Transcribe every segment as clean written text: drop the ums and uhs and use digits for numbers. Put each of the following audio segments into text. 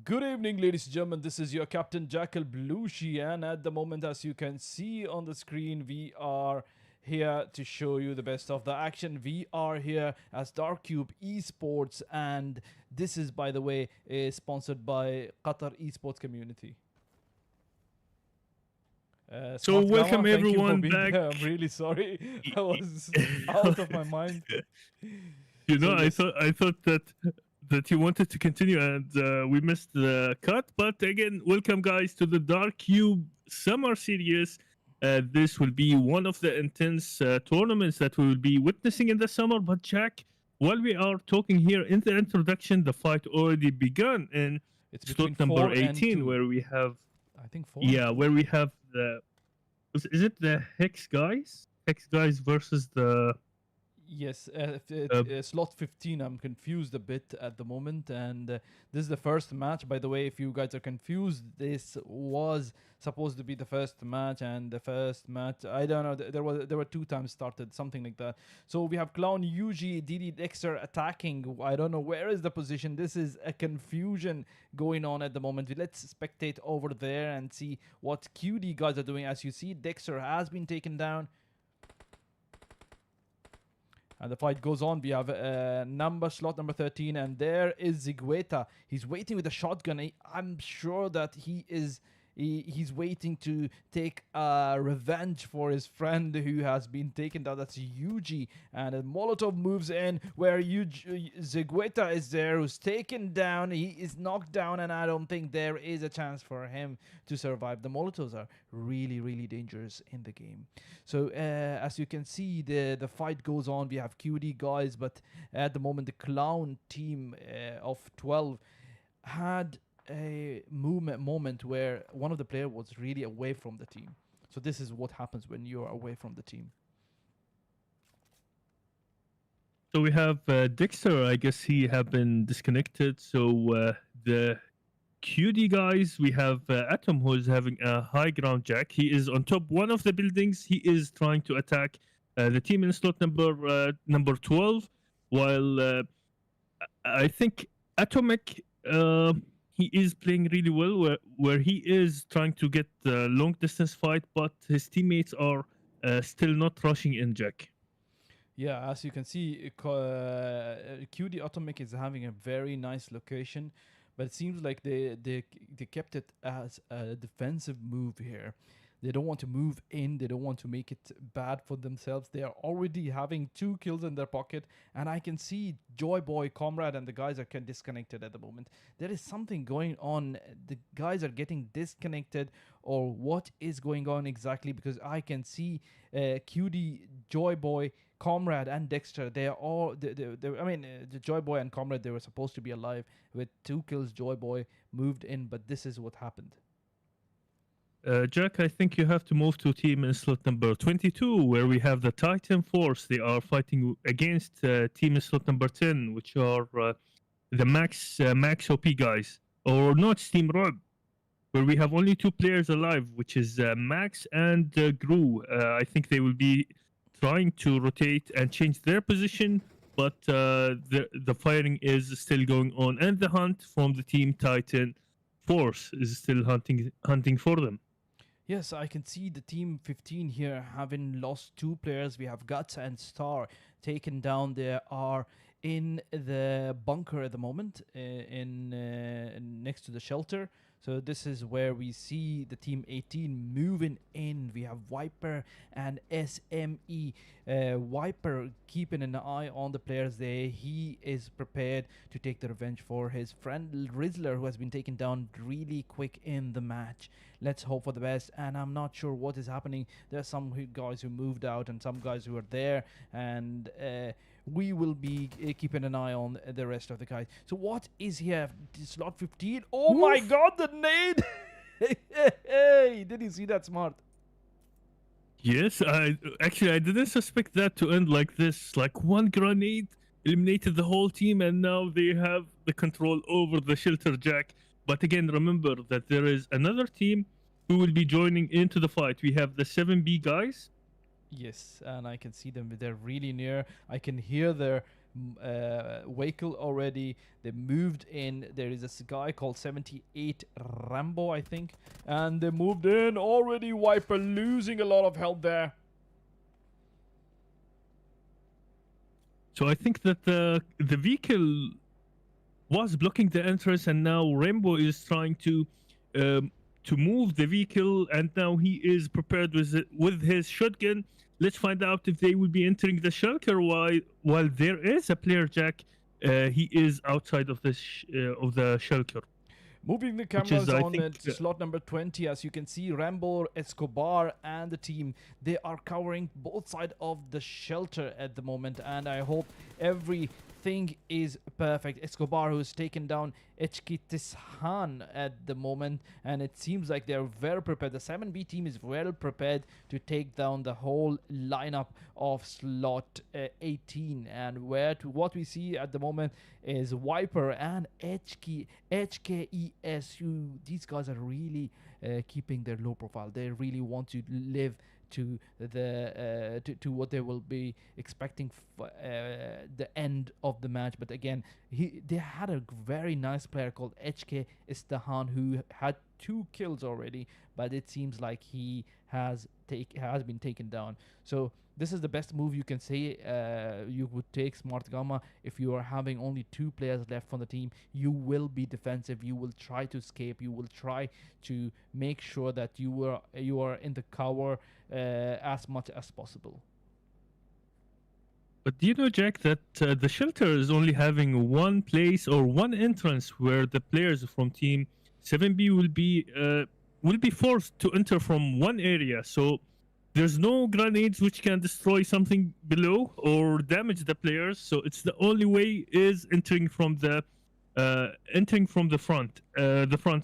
Good evening, ladies and gentlemen. This is your captain, Jack Alblushi, and at the moment, as you can see on the screen, we are here to show you the best of the action. We are here as DarkCube Esports, and this is, by the way, sponsored by Qatar Esports Community. So welcome Smartgama, thank you for everyone being back. there. I'm really sorry. I was out of my mind. So I yes. thought that you wanted to continue and we missed the cut. But again, welcome guys to the DarkCube Summer Series. This will be one of the intense tournaments that we will be witnessing in the summer. But Jack, while we are talking here in the introduction, the fight already begun in It's between slot number 4 and 18, 2. where we have I think 4 and 2. where we have the is it the Hex guys? Hex guys versus the Yes, uh, slot 15. I'm confused a bit at the moment, and this is the first match. By the way, if you guys are confused, this was supposed to be the first match, and the first match, I don't know. There were 2 times started, something like that. So we have Clown, Yuji, DD, Dexter attacking. I don't know where is the position. This is a confusion going on at the moment. Let's spectate over there and see what QD guys are doing. As you see, Dexter has been taken down. And the fight goes on. We have slot number 13, and there is Zigueta. He's waiting with a shotgun. I'm sure that he's waiting to take revenge for his friend who has been taken down. That's Yuji. And a Molotov moves in where Zigueta is there, who's taken down. He is knocked down, and I don't think there is a chance for him to survive. The Molotovs are really, really dangerous in the game. So as you can see, the fight goes on. We have QD guys, but at the moment, the Clown team of 12 had a moment where one of the players was really away from the team. So this is what happens when you're away from the team. So we have Dexter. I guess he have been disconnected. So the QD guys, we have Atom, who is having a high ground jack. He is on top one of the buildings. He is trying to attack the team in slot number 12. While I think Atomic, he is playing really well, where he is trying to get the long distance fight, but his teammates are still not rushing in Jack. Yeah, as you can see, QD Atomic is having a very nice location, but it seems like they kept it as a defensive move here. They don't want to move in. They don't want to make it bad for themselves. They are already having 2 kills in their pocket. And I can see Joy Boy, Comrade, and the guys are disconnected at the moment. There is something going on. The guys are getting disconnected, or what is going on exactly? Because I can see QD, Joy Boy, Comrade, and Dexter. They are all. The Joy Boy and Comrade, they were supposed to be alive. With 2 kills, Joy Boy moved in, but this is what happened. Jack, I think you have to move to team in slot number 22, where we have the Titan Force. They are fighting against team in slot number 10, which are the Max OP guys, or not Steam Rob, where we have only 2 players alive, which is Max and Gru. I think they will be trying to rotate and change their position, but the firing is still going on, and the hunt from the team Titan Force is still hunting for them. Yes, I can see the team 15 here having lost 2 players. We have Guts and Star taken down. They are in the bunker at the moment, next to the shelter. So this is where we see the team 18 moving in. We have Viper and SME. Viper keeping an eye on the players there. He is prepared to take the revenge for his friend Rizzler, who has been taken down really quick in the match. Let's hope for the best, and I'm not sure what is happening. There are some guys who moved out and some guys who are there, and we will be keeping an eye on the rest of the guys. So what is here? Slot 15. Oh Oof. my god, the nade! Hey, did you see that, Smart? Yes, I didn't suspect that to end like this. Like one grenade eliminated the whole team, and now they have the control over the shelter jack. But again, remember that there is another team who will be joining into the fight. We have the 7B guys. Yes, and I can see them. They're really near. I can hear their vehicle already. They moved in. There is this guy called 78 Rambo, I think, and they moved in already. Viper losing a lot of health there. So I think that the vehicle was blocking the entrance, and now Rainbow is trying to move the vehicle, and now he is prepared with his shotgun. Let's find out if they will be entering the shelter while there is a player, Jack. He is outside of the shelter. Moving the cameras on to slot number 20, as you can see, Rambo, Escobar, and the team, they are covering both sides of the shelter at the moment, and I hope everything is perfect. Escobar, who's taken down Echkitishan at the moment, and it seems like they're very prepared. The 7B team is well prepared to take down the whole lineup of slot 18, and what we see at the moment is Viper and HKES. These guys are really keeping their low profile. They really want to live to the to what they will be expecting the end of the match. But again, they had a very nice player called HK Istahan who had 2 kills already, but it seems like he has been taken down. So this is the best move you can say you would take, Smartgama. If you are having only 2 players left from the team, you will be defensive. You will try to escape. You will try to make sure that you are in the cover as much as possible. But do you know, Jack, that the shelter is only having one place or one entrance where the players from Team 7B will be forced to enter from one area. So there's no grenades which can destroy something below or damage the players. So it's the only way is entering from the front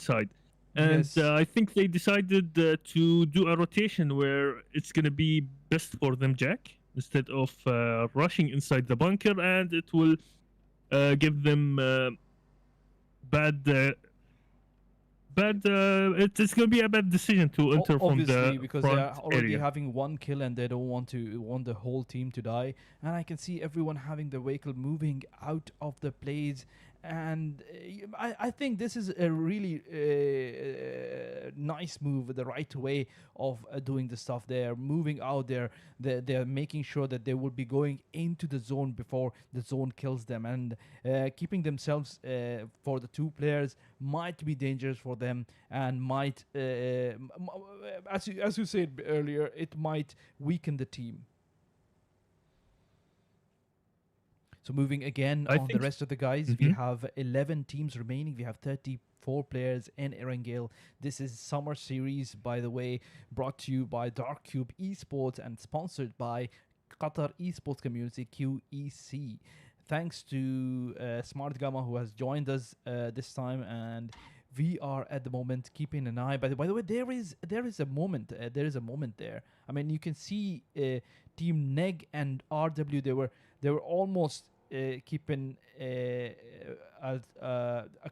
side. And Yes. I think they decided to do a rotation where it's gonna be best for them, Jack, instead of rushing inside the bunker, and it will give them it's gonna be a bad decision to enter from the because front they are already area. having 1 kill and they don't want the whole team to die. And I can see everyone having the vehicle moving out of the place. And I think this is a really nice move, the right way of doing the stuff. They're moving out there. They're making sure that they will be going into the zone before the zone kills them. And keeping themselves for the 2 players might be dangerous for them, and might, as you said earlier, it might weaken the team. So moving again on the rest of the guys, we have 11 teams remaining. We have 34 players in Erangel. This is Summer Series, by the way, brought to you by DarkCube Esports and sponsored by Qatar Esports Community, QEC. Thanks to Smartgama, who has joined us this time, and we are at the moment keeping an eye. By the way, there is a moment. There is a moment there. I mean, you can see Team Neg and RW. They were almost keeping a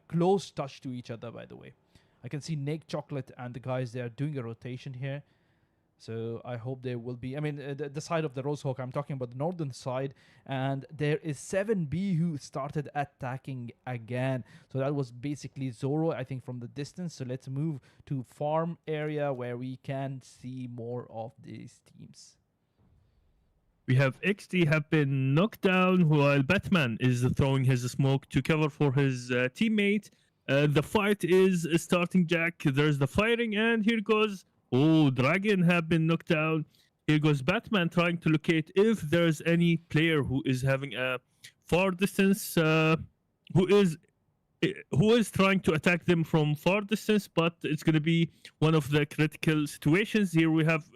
close touch to each other. By the way, I can see Neg Chocolate and the guys, they are doing a rotation here. So I hope there will be, I mean, the side of the Rosehawk, I'm talking about the northern side, and there is 7B who started attacking again. So that was basically Zoro, I think, from the distance. So let's move to farm area where we can see more of these teams. We have XD have been knocked down while Batman is throwing his smoke to cover for his teammate. The fight is starting, Jack. There's the firing, and here goes. Oh, Dragon have been knocked down. Here goes Batman trying to locate if there's any player who is having a far distance, who is trying to attack them from far distance, but it's going to be one of the critical situations. Here we have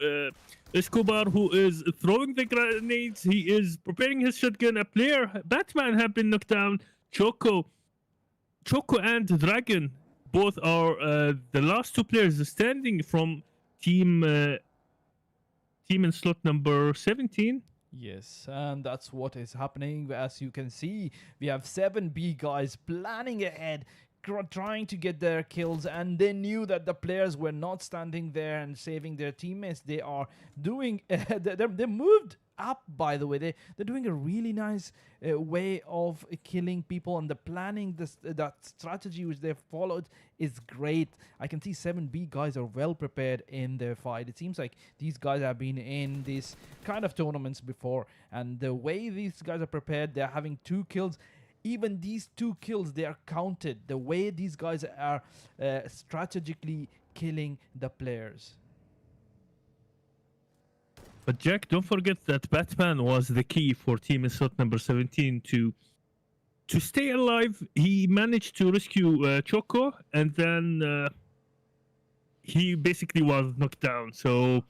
Escobar, who is throwing the grenades. He is preparing his shotgun. A player, Batman, have been knocked down. Choco and Dragon both are the last 2 players standing from team in slot number 17. Yes, and that's what is happening. As you can see, we have 7B guys planning ahead, trying to get their kills, and they knew that the players were not standing there and saving their teammates. They are doing they moved up, by the way. They're doing a really nice way of killing people, and the planning, that strategy which they followed is great. I can see 7B guys are well prepared in their fight. It seems like these guys have been in these kind of tournaments before, and the way these guys are prepared, they're having 2 kills. Even these 2 kills, they are counted. The way these guys are strategically killing the players. But Jack, don't forget that Batman was the key for team in slot number 17 to stay alive. He managed to rescue Choco, and then he basically was knocked down. So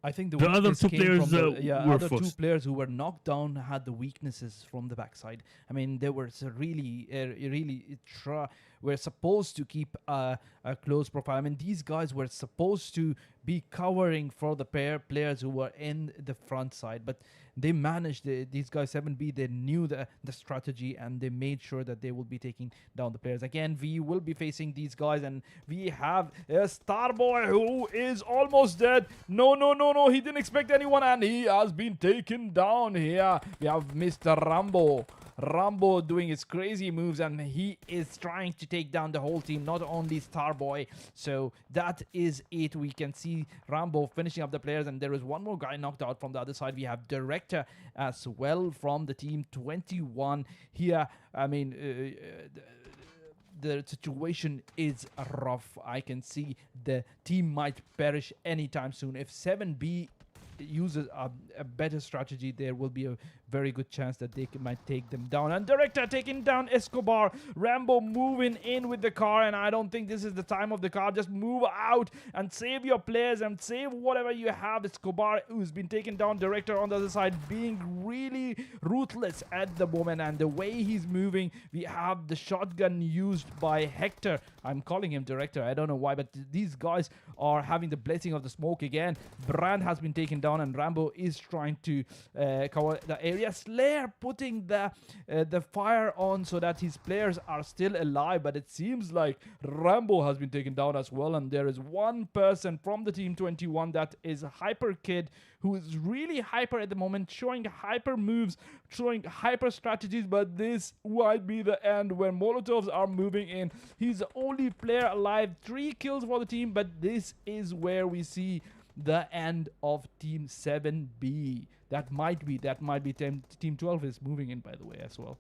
I think the other 2 players were other forced. 2 players who were knocked down had the weaknesses from the backside. I mean, they were were supposed to keep a close profile. I mean, these guys were supposed to be covering for the players who were in the front side, but they managed. These guys 7B, they knew the strategy, and they made sure that they will be taking down the players. Again, we will be facing these guys, and we have a Starboy who is almost dead. No, he didn't expect anyone, and he has been taken down here. We have Mr. Rambo doing his crazy moves, and he is trying to take down the whole team, not only Starboy. So that is it. We can see Rambo finishing up the players, and there is one more guy knocked out from the other side. We have Director as well from the team 21 here. I mean, the situation is rough. I can see the team might perish anytime soon. If 7B uses a better strategy, there will be a very good chance that they might take them down. And Director taking down Escobar. Rambo moving in with the car, and I don't think this is the time of the car. Just move out and save your players and save whatever you have. Escobar, who's been taken down. Director on the other side being really ruthless at the moment, and the way he's moving, we have the shotgun used by Hector. I'm calling him Director, I don't know why, but these guys are having the blessing of the smoke again. Brand has been taken down, and Rambo is trying to cover the area. Slayer putting the fire on so that his players are still alive, but it seems like Rambo has been taken down as well, and there is one person from the team 21, that is Hyper Kid, who is really hyper at the moment, showing hyper moves, showing hyper strategies, but this might be the end when Molotovs are moving in. He's the only player alive, 3 kills for the team, but this is where we see the end of Team 7B. That might be Team 12 is moving in, by the way, as well.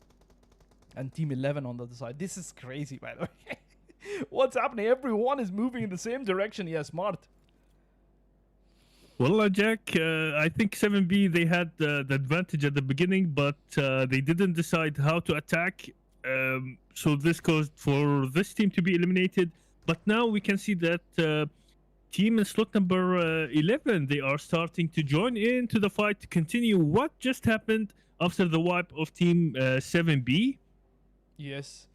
And Team 11 on the other side. This is crazy, by the way. What's happening? Everyone is moving in the same direction. Yeah, smart. Well, Jack, I think 7B, they had the advantage at the beginning, but they didn't decide how to attack. So this caused for this team to be eliminated. But now we can see that team in slot number 11, they are starting to join into the fight to continue what just happened after the wipe of team 7B. Yes.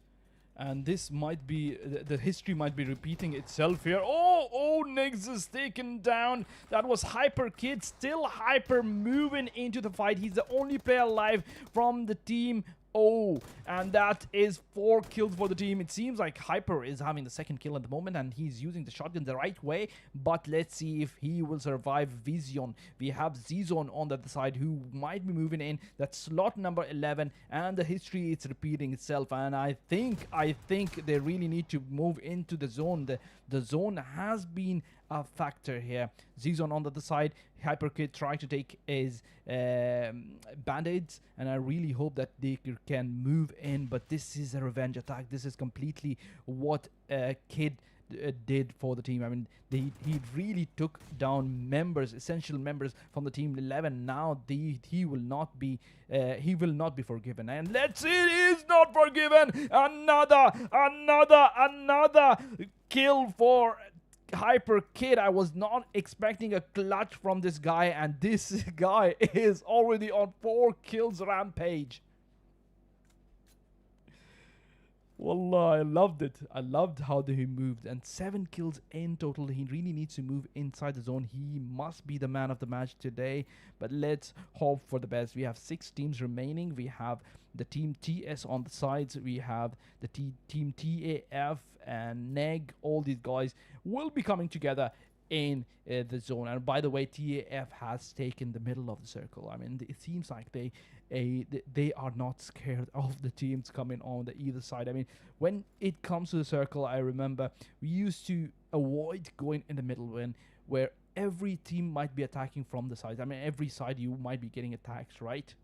And this might be, the history might be repeating itself here. Oh, Nexus taken down. That was Hyper Kid, still Hyper moving into the fight. He's the only player alive from the team. Oh, and that is 4 kills for the team. It seems like Hyper is having the second kill at the moment, and he's using the shotgun the right way. But let's see if he will survive Vision. We have Zizon on the other side, who might be moving in. That's slot number 11, and the history is repeating itself. And I think they really need to move into the zone. The zone has been a factor here. Zizon on the other side, Hyperkid trying to take his band-aids, and I really hope that they can move in, but this is a revenge attack. This is completely what Kid did for the team. I mean, he really took down essential members from the team 11. Now he will not be forgiven. And let's see, it is not forgiven. Another kill for Hyper Kid. I was not expecting a clutch from this guy, and this guy is already on 4 kills rampage. Wallah, I loved it. I loved how he moved. And 7 kills in total. He really needs to move inside the zone. He must be the man of the match today. But let's hope for the best. We have 6 teams remaining. We have the team TS on the sides. We have the team TAF and NEG. All these guys will be coming together in the zone. And by the way, TAF has taken the middle of the circle. I mean, it seems like they are not scared of the teams coming on the either side. I mean, when it comes to the circle, I remember we used to avoid going in the middle where every team might be attacking from the sides. I mean, every side you might be getting attacks, right?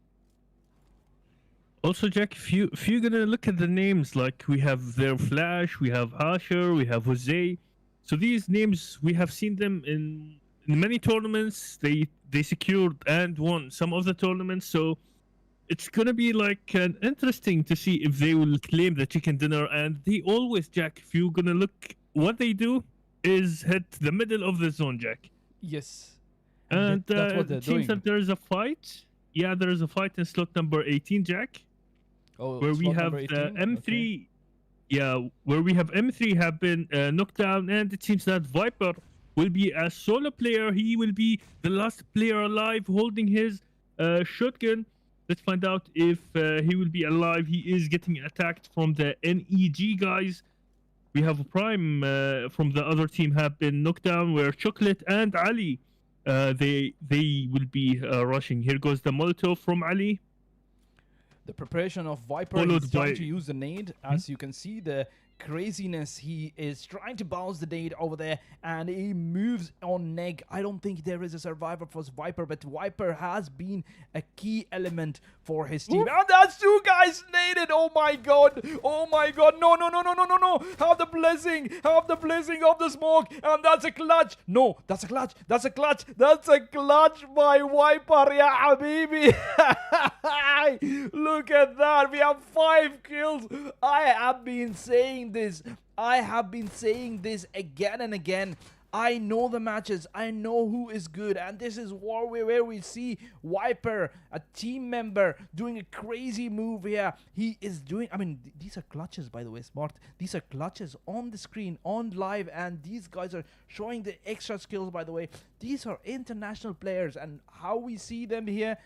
Also, Jack, if you're gonna look at the names, like we have their Flash, we have Asher, we have Jose. So these names, we have seen them in many tournaments. They secured and won some of the tournaments. So it's gonna be like interesting to see if they will claim the chicken dinner. And they always, Jack, if you're gonna look, what they do is hit the middle of the zone, Jack. Yes. And that's what they're it seems doing. that there is a fight. Yeah, there is a fight in slot number 18, Jack. Oh, Where we slot have number 18? M3, Okay. yeah, where we have M3 have been knocked down, and it seems that Viper will be a solo player. He will be the last player alive holding his shotgun. Let's find out if he will be alive. He is getting attacked from the NEG guys. We have Prime from the other team have been knocked down, where Chocolate and Ali, they will be rushing. Here goes the Molotov from Ali. The preparation of Viper, Followed he's trying by- to use the nade. As you can see, the craziness, he is trying to bounce the nade over there, and he moves on Neg. I don't think there is a survivor for Viper, but Viper has been a key element for his team. And that's 2 guys naded. Oh my god. Oh my god. No, no, no, no, no, no, no. Have the blessing of the smoke. And that's a clutch. No, that's a clutch. That's a clutch. That's a clutch by Viper. Yeah, Habibi. Look at that. We have 5 kills. I have been saying this. I have been saying this again and again. I know the matches. I know who is good. And this is where we see Viper, a team member, doing a crazy move here. He is doing... I mean, these are clutches, by the way, Smart. These are clutches on the screen, on live. And these guys are showing the extra skills, by the way. These are international players. And how we see them here,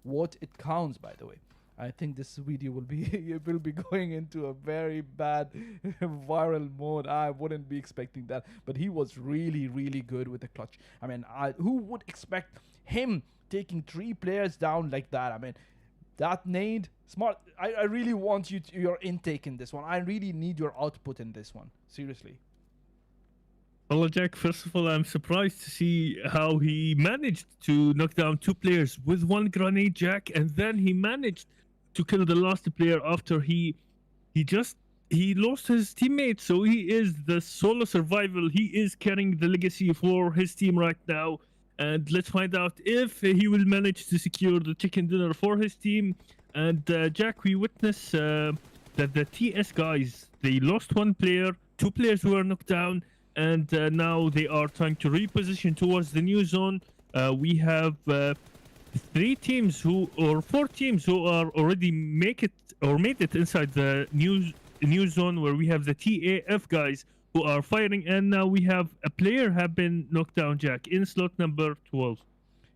what it counts, by the way. I think this video will be going into a very bad viral mode. I wouldn't be expecting that, but he was really, really good with the clutch. I mean, who would expect him taking 3 players down like that? I mean, that nade, Smart. I really want your intake in this one. I really need your output in this one. Seriously. Well, Jack, first of all, I'm surprised to see how he managed to knock down 2 players with 1 grenade, Jack, and then he managed to kill the last player after he lost his teammate. So he is the solo survival. He is carrying the legacy for his team right now. And let's find out if he will manage to secure the chicken dinner for his team. And Jack, we witness that the TS guys, they lost 1 player, 2 players were knocked down, and now they are trying to reposition towards the new zone. We have 4 teams who are already made it inside the new zone, where we have the TAF guys who are firing, and now we have a player have been knocked down, Jack, in slot number 12.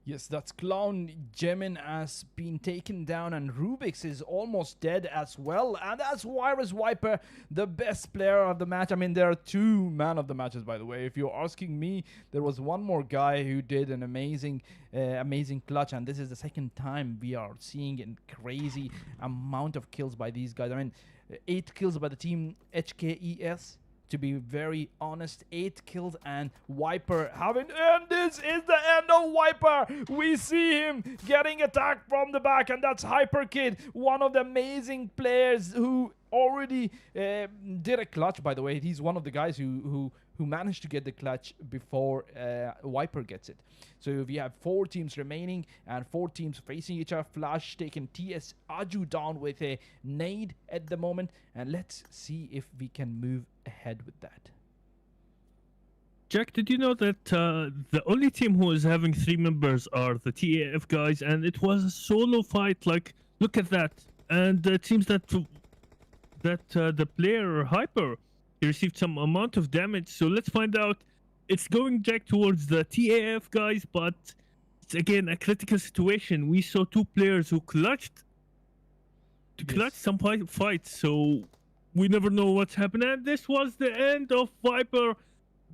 Yes, that's Clown. Jemin has been taken down, and Rubix is almost dead as well. And that's Virus Viper, the best player of the match. I mean, there are 2 man of the matches, by the way. If you're asking me, there was one more guy who did an amazing clutch, and this is the 2nd time we are seeing a crazy amount of kills by these guys. I mean, 8 kills by the team HKES. To be very honest, 8 kills, and Viper having, and this is the end of Viper. We see him getting attacked from the back, and that's Hyper Kid, one of the amazing players who already did a clutch, by the way. He's one of the guys who managed to get the clutch before Viper gets it. So we have 4 teams remaining and 4 teams facing each other. Flash taking TS Aju down with a nade at the moment, and let's see if we can move ahead with that. Jack, did you know that the only team who is having 3 members are the TAF guys, and it was a solo fight? Like, look at that. And it seems that that the player Hyper, he received some amount of damage. So let's find out. It's going Jack towards the TAF guys, but it's again a critical situation. We saw two players who clutched some fights, so we never know what's happening. And this was the end of Viper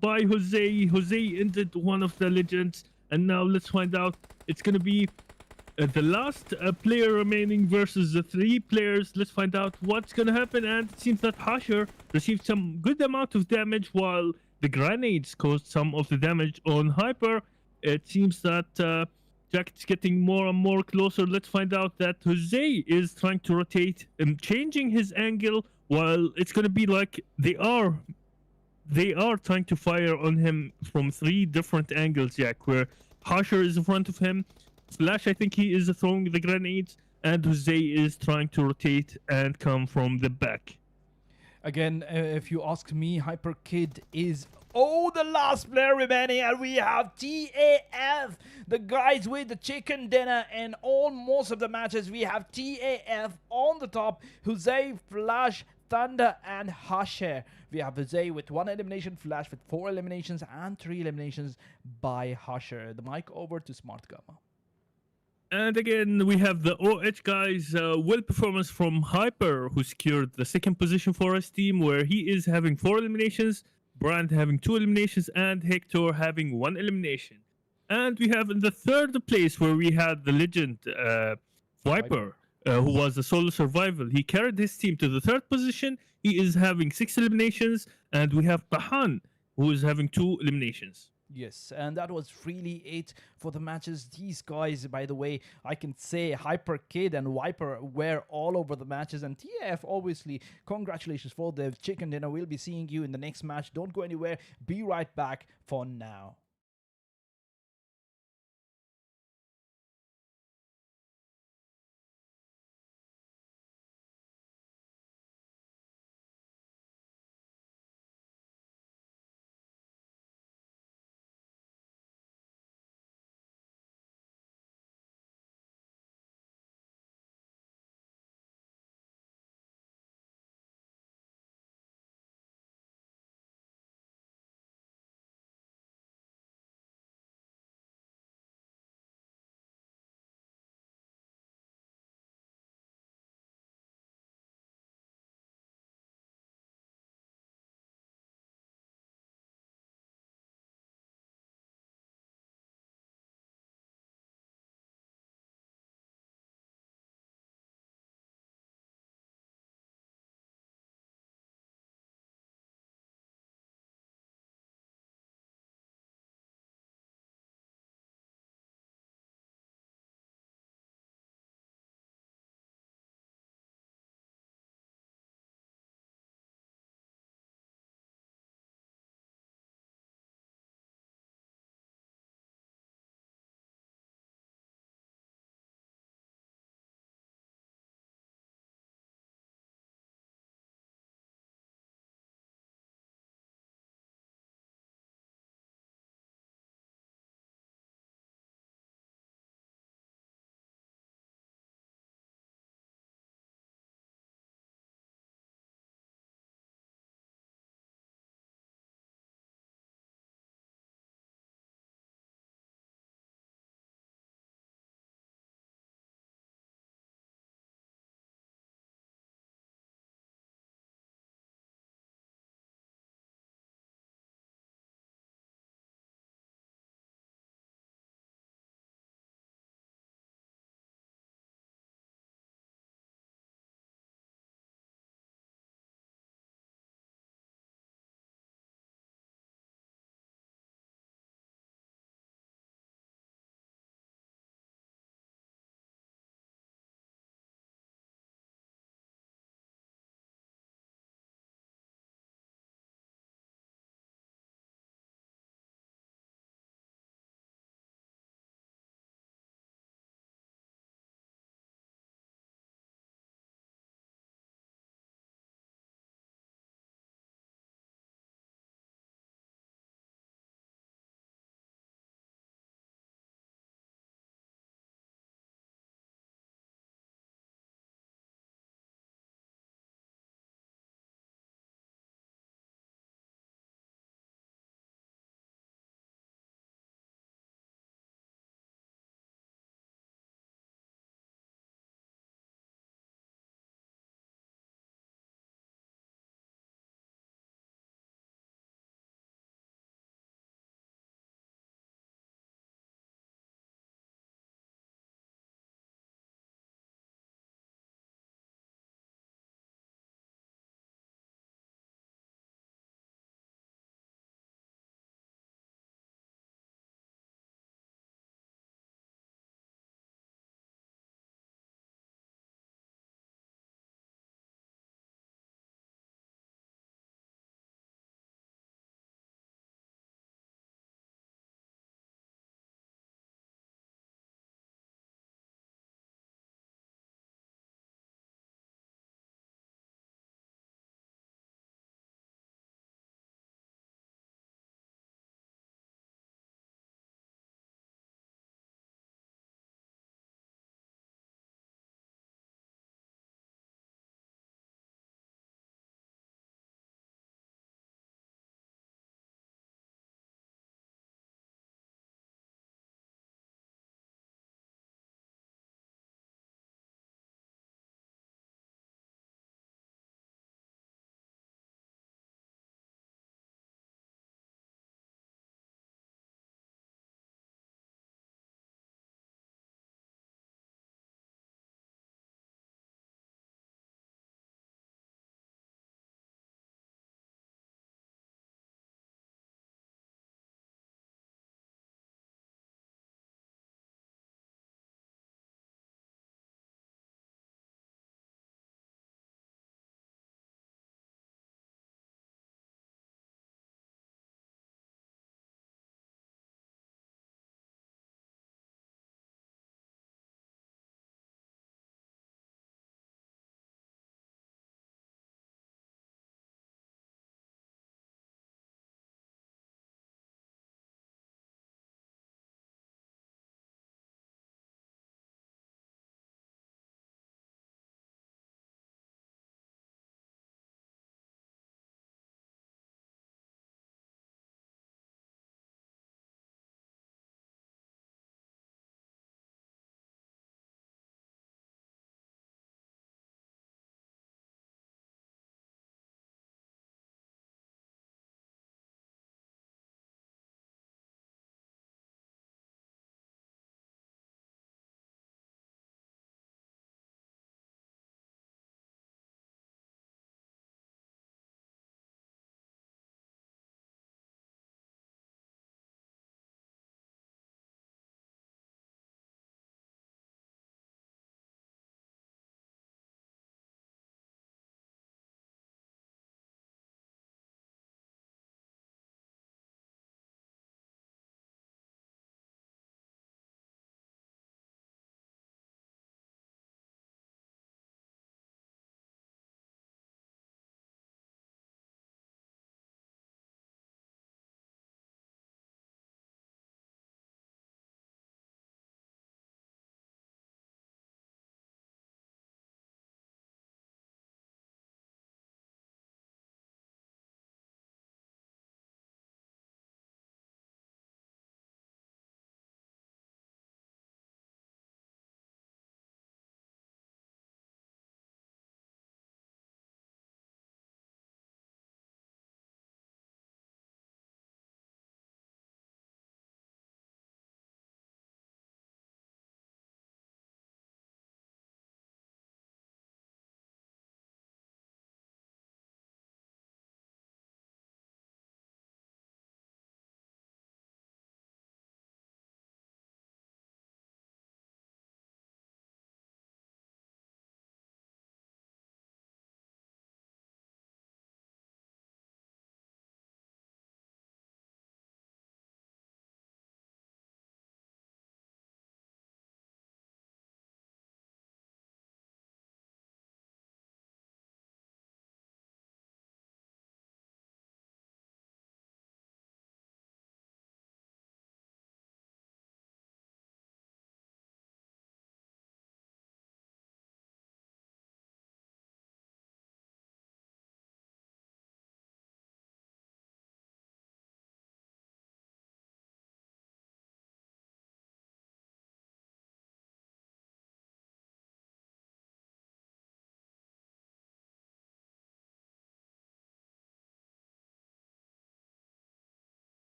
by Jose. Jose ended one of the legends, and now let's find out. It's gonna be the last player remaining versus the three players. Let's find out what's gonna happen. And it seems that Hasher received some good amount of damage, while the grenades caused some of the damage on Hyper. It seems that Jack is getting more and more closer. Let's find out that Jose is trying to rotate and changing his angle, while it's gonna be like they are trying to fire on him from three different angles, Jack, where Hasher is in front of him, Flash, I think he is throwing the grenades, and Jose is trying to rotate and come from the back. Again, if you ask me, Hyper Kid is the last player remaining, and we have TAF, the guys with the chicken dinner in most of the matches. We have TAF on the top, Jose, Flash, Thunder, and Hasher. We have Jose with 1 elimination, Flash with 4 eliminations, and 3 eliminations by Hasher. The mic over to Smartgama. And again, we have the OH guys, well performance from Hyper, who secured the second position for his team, where he is having 4 eliminations, Brand having 2 eliminations, and Hector having 1 elimination. And we have in the third place where we had the legend Viper, who was a solo survival. He carried his team to the third position. He is having 6 eliminations, and we have Tahan, who is having 2 eliminations. Yes, and that was really it for the matches. These guys, by the way, I can say Hyper Kid and Viper were all over the matches. And TF, obviously, congratulations for the chicken dinner. We'll be seeing you in the next match. Don't go anywhere. Be right back for now.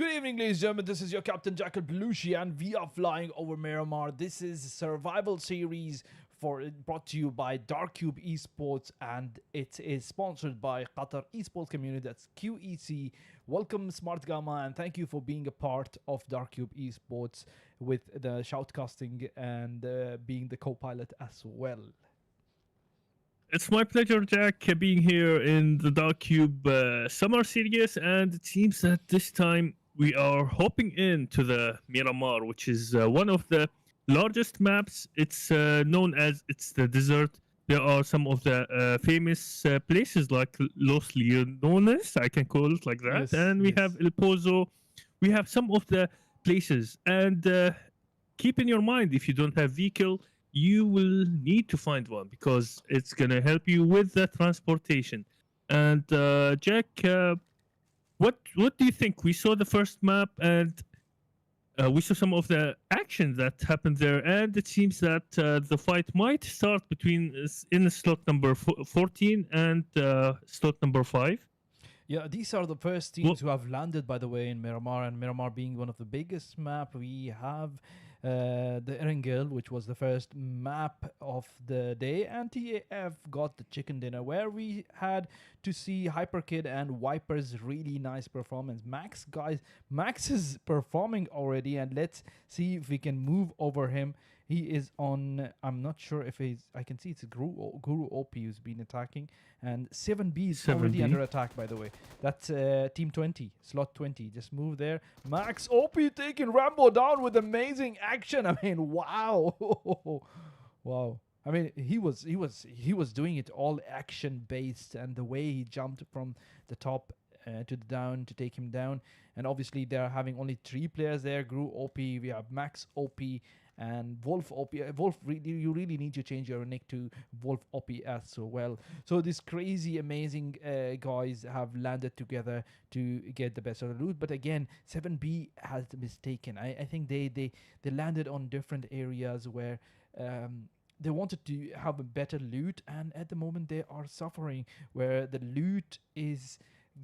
Good evening, ladies and gentlemen. This is your captain, Jack Alblushi, and we are flying over Miramar. This is survival series brought to you by DarkCube Esports, and it is sponsored by Qatar Esports Community. That's QEC. Welcome, Smartgama, and thank you for being a part of DarkCube Esports with the shoutcasting and being the co-pilot as well. It's my pleasure, Jack, being here in the DarkCube summer series, and it seems that this time we are hopping into the Miramar, which is one of the largest maps. It's known as the desert. There are some of the famous places like Los Leones, I can call it like that, Yes, and we yes. have El Pozo. We have some of the places, and keep in your mind, if you don't have vehicle, you will need to find one because it's gonna help you with the transportation. And Jack, what do you think? We saw the first map, and we saw some of the action that happened there, and it seems that the fight might start in the slot number 14 and slot number 5. Yeah, these are the first teams who have landed, by the way, in Miramar, and Miramar being one of the biggest map. We have the Erengel, which was the first map of the day, and TAF got the chicken dinner, where we had to see Hyperkid and Viper's really nice performance. Max, guys, Max is performing already, and let's see if we can move over him. He is on, I'm not sure if I can see it's Guru OP who's been attacking, and 7B is already 7B. under attack, by the way. That's team 20, slot 20. Just move there. Max OP taking Rambo down with amazing action. I mean, wow. Wow. I mean, he was doing it all action based, and the way he jumped from the top to the down to take him down. And obviously they're having only 3 players there. Gru OP, we have Max OP, and Wolf OP. Wolf, you really need to change your nick to Wolf OP as well. So these crazy, amazing guys have landed together to get the best of the loot. But again, 7B has mistaken. I think they landed on different areas where they wanted to have a better loot, and at the moment they are suffering, where the loot is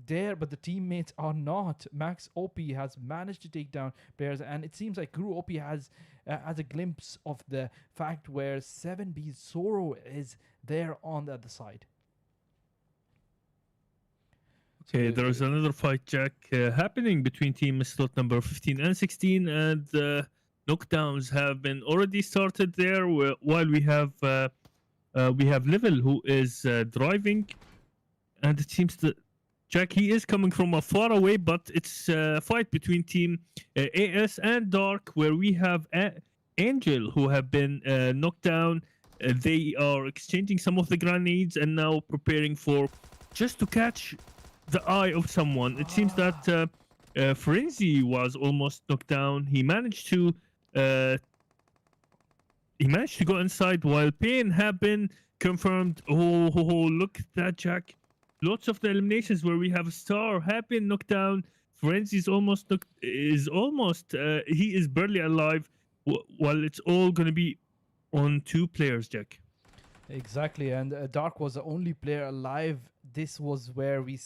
there but the teammates are not. Max OP has managed to take down players, and it seems like Guru OP has a glimpse of the fact where 7B's Zoro is there on the other side. Okay, there is another fight, Jack, happening between team slot number 15 and 16, and knockdowns have been already started there. While we have Level, who is driving, and it seems that Jack, he is coming from a far away, but it's a fight between team AS and Dark, where we have Angel, who have been knocked down. They are exchanging some of the grenades and now preparing for just to catch the eye of someone. It seems that Frenzy was almost knocked down. He managed to go inside, while Pain have been confirmed. Oh, look at that, Jack. Lots of the eliminations where we have a star have been knocked down. Frenzy is almost he is barely alive, while it's all going to be on 2 players, Jack. Exactly, and Dark was the only player alive. This was where we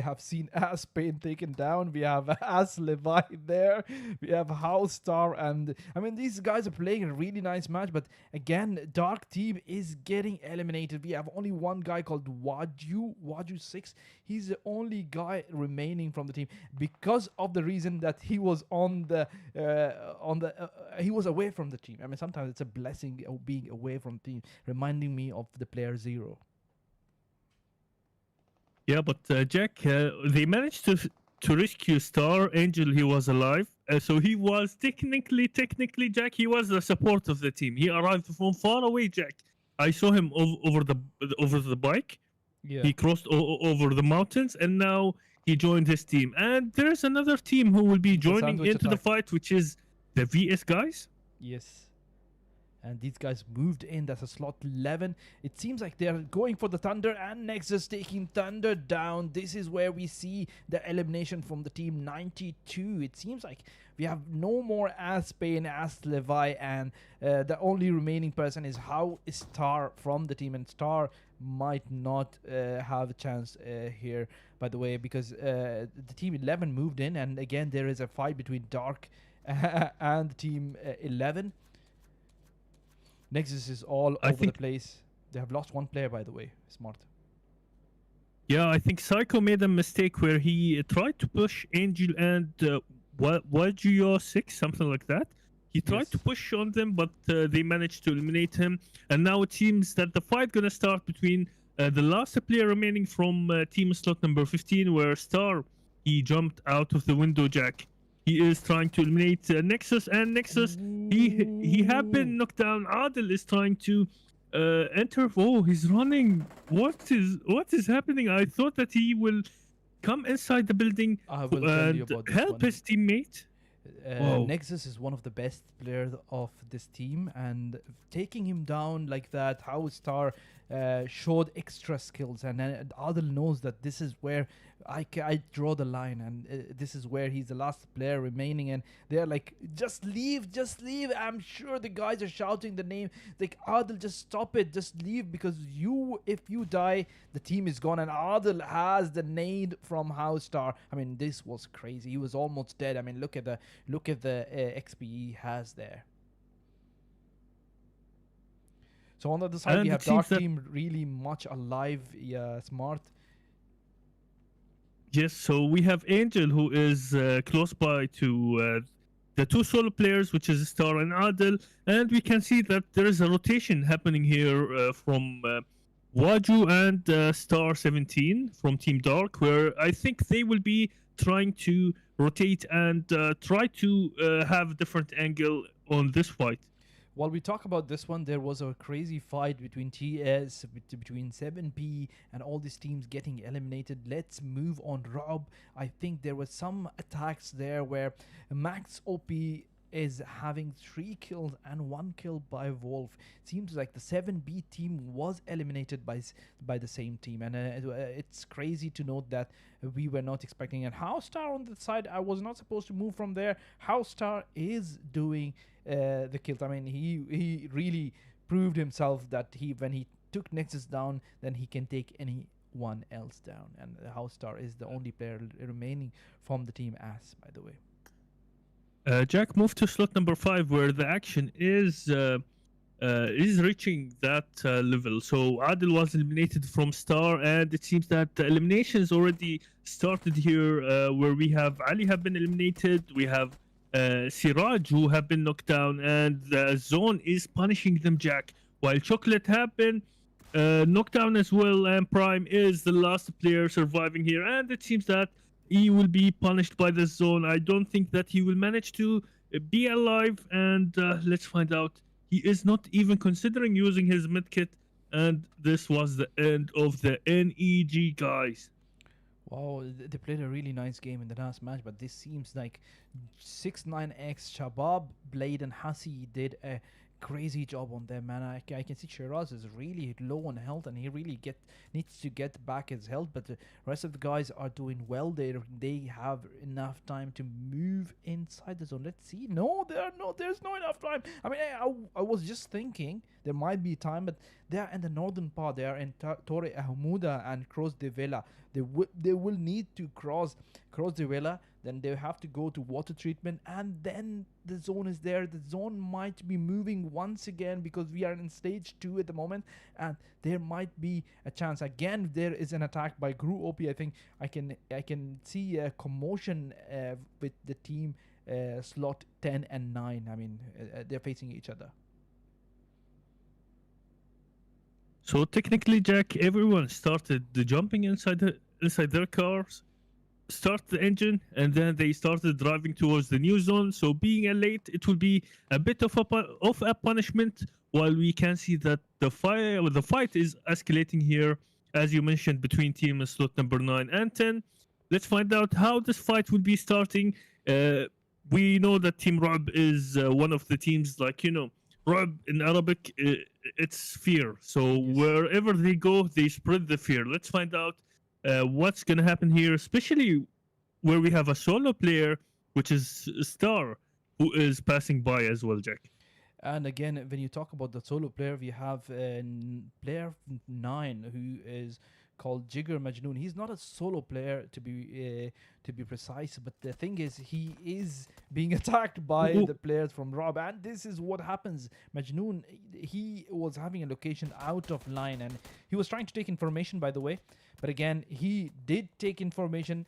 have seen As Pain taken down. We have As Levi there. We have House Star, and I mean, these guys are playing a really nice match. But again, Dark team is getting eliminated. We have only one guy called Waju 6. He's the only guy remaining from the team because of the reason that he was he was away from the team. I mean, sometimes it's a blessing of being away from the team, reminding me of the player Zero. Yeah, but Jack, they managed to rescue Star. Angel, he was alive, so he was technically, Jack, he was the support of the team. He arrived from far away, Jack. I saw him over the bike. Yeah. He crossed over the mountains, and now he joined his team. And there's another team who will be joining into the fight, which is the VS guys. Yes. And these guys moved in. That's a slot 11. It seems like they're going for the Thunder, and Nexus taking Thunder down. This is where we see the elimination from the team 92. It seems like we have no more As Payne, As Levi, and the only remaining person is How Star from the team. And Star might not have a chance here, by the way, because the team 11 moved in. And again, there is a fight between Dark and team 11. Nexus is all over the place. They have lost one player, by the way. Smart. Yeah, I think Psycho made a mistake where he tried to push Angel and Wajuyo 6, something like that. He tried to push on them, but they managed to eliminate him. And now it seems that the fight gonna start between the last player remaining from team slot number 15, where Star, he jumped out of the window, Jack. He is trying to eliminate Nexus, and Nexus, he have been knocked down. Adil is trying to enter. Oh, he's running. What is happening? I thought that he will come inside the building and help his teammate. Nexus is one of the best players of this team, and taking him down like that, how Star showed extra skills, and Adil knows that this is where I draw the line, and this is where he's the last player remaining, and they're like, just leave. I'm sure the guys are shouting the name, like, Adil, just stop it, just leave, because if you die, the team is gone. And Adil has the nade from House Star. I mean, this was crazy. He was almost dead. I mean, look at the XP he has there. So on the other side, we have Dark Team really much alive. Yeah, Smart. Yes, so we have Angel, who is close by to the two solo players, which is Star and Adil, and we can see that there is a rotation happening here from Waju and Star 17 from Team Dark, where I think they will be trying to rotate and try to have a different angle on this fight. While we talk about this one, there was a crazy fight between TS, between 7P, and all these teams getting eliminated. Let's move on. Rob, I think there was some attacks there where Max OP is having 3 kills and 1 kill by Wolf. Seems like the 7B team was eliminated by the same team, and it's crazy to note that we were not expecting. And House Star on the side, I was not supposed to move from there. House Star is doing the kills. I mean, he really proved himself that when he took Nexus down, then he can take anyone else down. And House Star is the only player remaining from the team As, by the way. Jack moved to slot number 5, where the action is reaching that level. So Adil was eliminated from Star, and it seems that the eliminations already started here, where we have Ali have been eliminated. We have Siraj, who have been knocked down, and the zone is punishing them, Jack. While Chocolate have been knocked down as well, and Prime is the last player surviving here, and it seems that he will be punished by the zone. I don't think that he will manage to be alive, and let's find out. He is not even considering using his medkit, and this was the end of the NEG, guys. Wow, they played a really nice game in the last match, but this seems like 6-9X, Shabab, Blade, and Hassi did a crazy job on them, man. I can see Shiraz is really low on health, and he really needs to get back his health, but the rest of the guys are doing well. They have enough time to move inside the zone. Let's see. There's no enough time. I mean, I was just thinking there might be time, but they are in the northern part. They are in Torre Ahmuda and Cross de Vela. They will need to cross de Vela, then they have to go to water treatment, and then the zone is there. The zone might be moving once again, because we are in stage 2 at the moment, and there might be a chance again. There is an attack by Gru OP. I think I can see a commotion with the team slot 10 and 9. I mean, they're facing each other. So technically, Jack, everyone started jumping inside their cars, start the engine, and then they started driving towards the new zone. So being late, it will be a bit of a punishment, while we can see that the fight is escalating here, as you mentioned, between team slot number 9 and 10. Let's find out how this fight will be starting. We know that Team Rob is one of the teams, like, Rob, in Arabic, it's fear. So Yes. wherever they go, they spread the fear. Let's find out what's going to happen here, especially where we have a solo player, which is Star, who is passing by as well, Jack. And again, when you talk about the solo player, we have player 9 who is called Jigger Majnoon. He's not a solo player to be precise, but the thing is, he is being attacked by Ooh. the players from Rob, and this is what happens. Majnoon, he was having a location out of line, and he was trying to take information, by the way. But again, he did take information.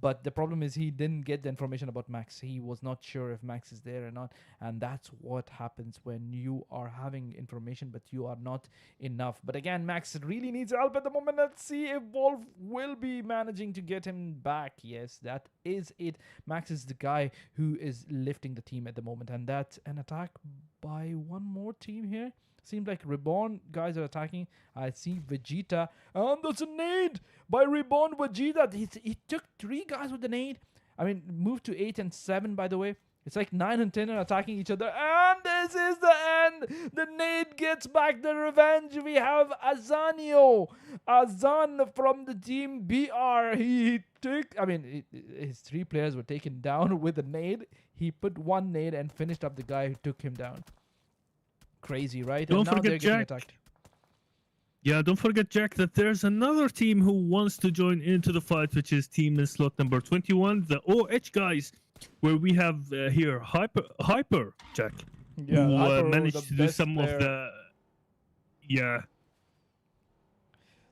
But the problem is he didn't get the information about Max. He was not sure if Max is there or not. And that's what happens when you are having information, but you are not enough. But again, Max really needs help at the moment. Let's see if Wolf will be managing to get him back. Yes, that is it. Max is the guy who is lifting the team at the moment. And that's an attack by one more team here. Seems like Reborn guys are attacking. I see Vegeta. And there's a nade by Reborn Vegeta. He took 3 guys with the nade. I mean, moved to 8 and 7, by the way. It's like 9 and 10 are attacking each other. And this is the end. The nade gets back the revenge. We have Azanio. Azan from the team BR. He took... I mean, his 3 players were taken down with a nade. He put 1 nade and finished up the guy who took him down. Crazy, right? Don't and now forget they're getting Jack. attacked. Yeah, don't forget, Jack, that there's another team who wants to join into the fight, which is team in slot number 21, the OH guys, where we have here Hyper, Jack, who Hyper, managed the to do best some player. of the... Yeah.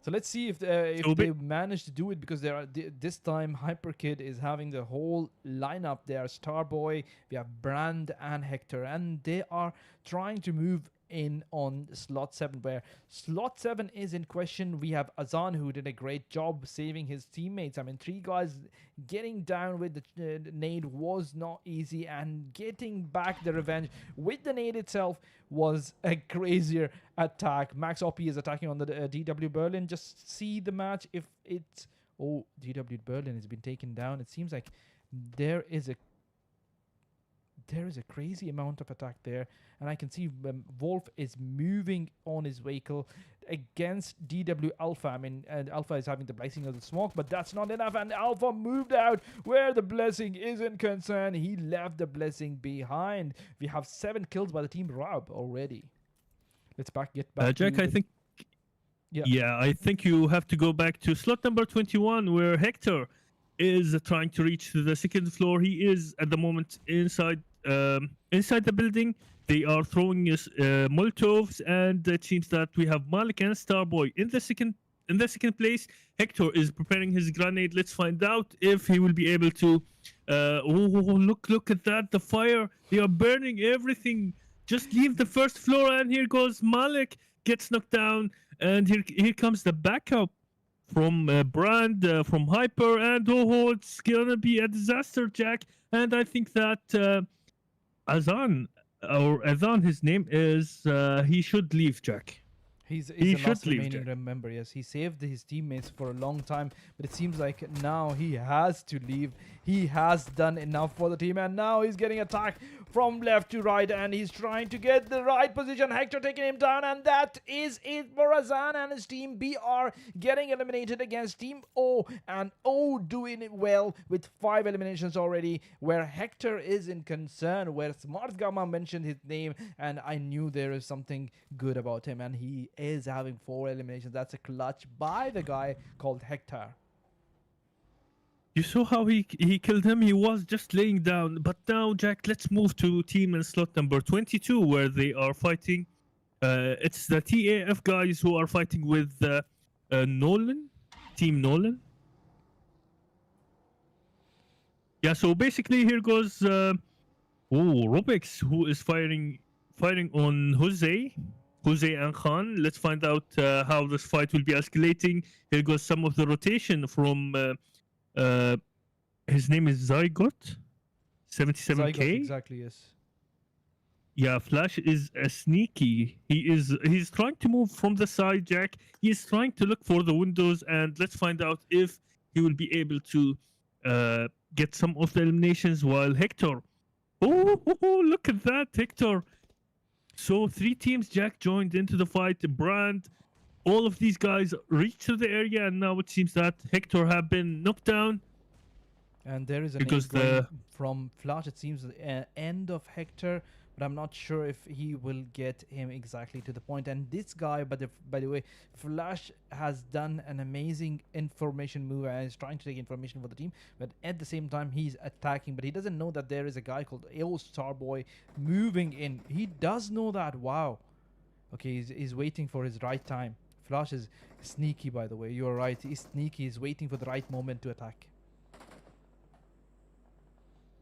So let's see if So they manage to do it, because there are this time Hyper Kid is having the whole lineup there. Starboy, we have Brand and Hector, and they are trying to move in on slot 7, where slot 7 is in question. We have Azan, who did a great job saving his teammates. I mean, 3 guys getting down with the nade was not easy, and getting back the revenge with the nade itself was a crazier attack. Max OP is attacking on the DW Berlin. Just see the match if it's... Oh, DW Berlin has been taken down. It seems like there is a crazy amount of attack there, and I can see Wolf is moving on his vehicle against DW Alpha. I mean, and Alpha is having the blessing of the smoke, but that's not enough, and Alpha moved out where the blessing isn't concerned. He left the blessing behind. We have 7 kills by the team Rob already. Let's get back Jack, to I think... Yeah, I think you have to go back to slot number 21, where Hector is trying to reach to the 2nd floor. He is at the moment inside the building. They are throwing Molotovs, and it seems that we have Malik and Starboy in the second place. Hector is preparing his grenade. Let's find out if he will be able to... look at that, the fire. They are burning everything. Just leave the 1st floor, and here goes Malik. Gets knocked down, and here comes the backup from Brand, from Hyper, and it's gonna be a disaster, Jack. And I think that Azan, his name is, he should leave, Jack. He's He the should last leave, remaining, Jack. remember, yes. He saved his teammates for a long time, but it seems like now he has to leave. He has done enough for the team, and now he's getting attacked from left to right, and he's trying to get the right position. Hector taking him down, and that is it for Azan and his team. BR getting eliminated against Team O, and O doing it well with 5 eliminations already, where Hector is in concern, where Smartgama mentioned his name, and I knew there is something good about him, and he is having 4 eliminations. That's a clutch by the guy called Hector. You saw how he killed him? He was just laying down. But now, Jack, let's move to team in slot number 22, where they are fighting. It's the TAF guys who are fighting with Nolan, Team Nolan. Yeah, so basically here goes Robix, who is firing on Jose and Khan. Let's find out how this fight will be escalating. Here goes some of the rotation from his name is Zygot 77k. Zygot, exactly, yes. Yeah, Flash is a sneaky. He's trying to move from the side, Jack. He's trying to look for the windows, and let's find out if he will be able to get some of the eliminations, while Hector... Oh, look at that, Hector. So 3 teams, Jack, joined into the fight. Brand, all of these guys reached to the area, and now it seems that Hector have been knocked down And there is a because nade going the from Flash. It seems the end of Hector, but I'm not sure if he will get him exactly to the point. And this guy, by the way, Flash has done an amazing information move and is trying to take information for the team. But at the same time, he's attacking. But he doesn't know that there is a guy called AO Starboy moving in. He does know that. Wow. Okay, he's waiting for his right time. Flash is sneaky, by the way. You're right. He's sneaky. He's waiting for the right moment to attack.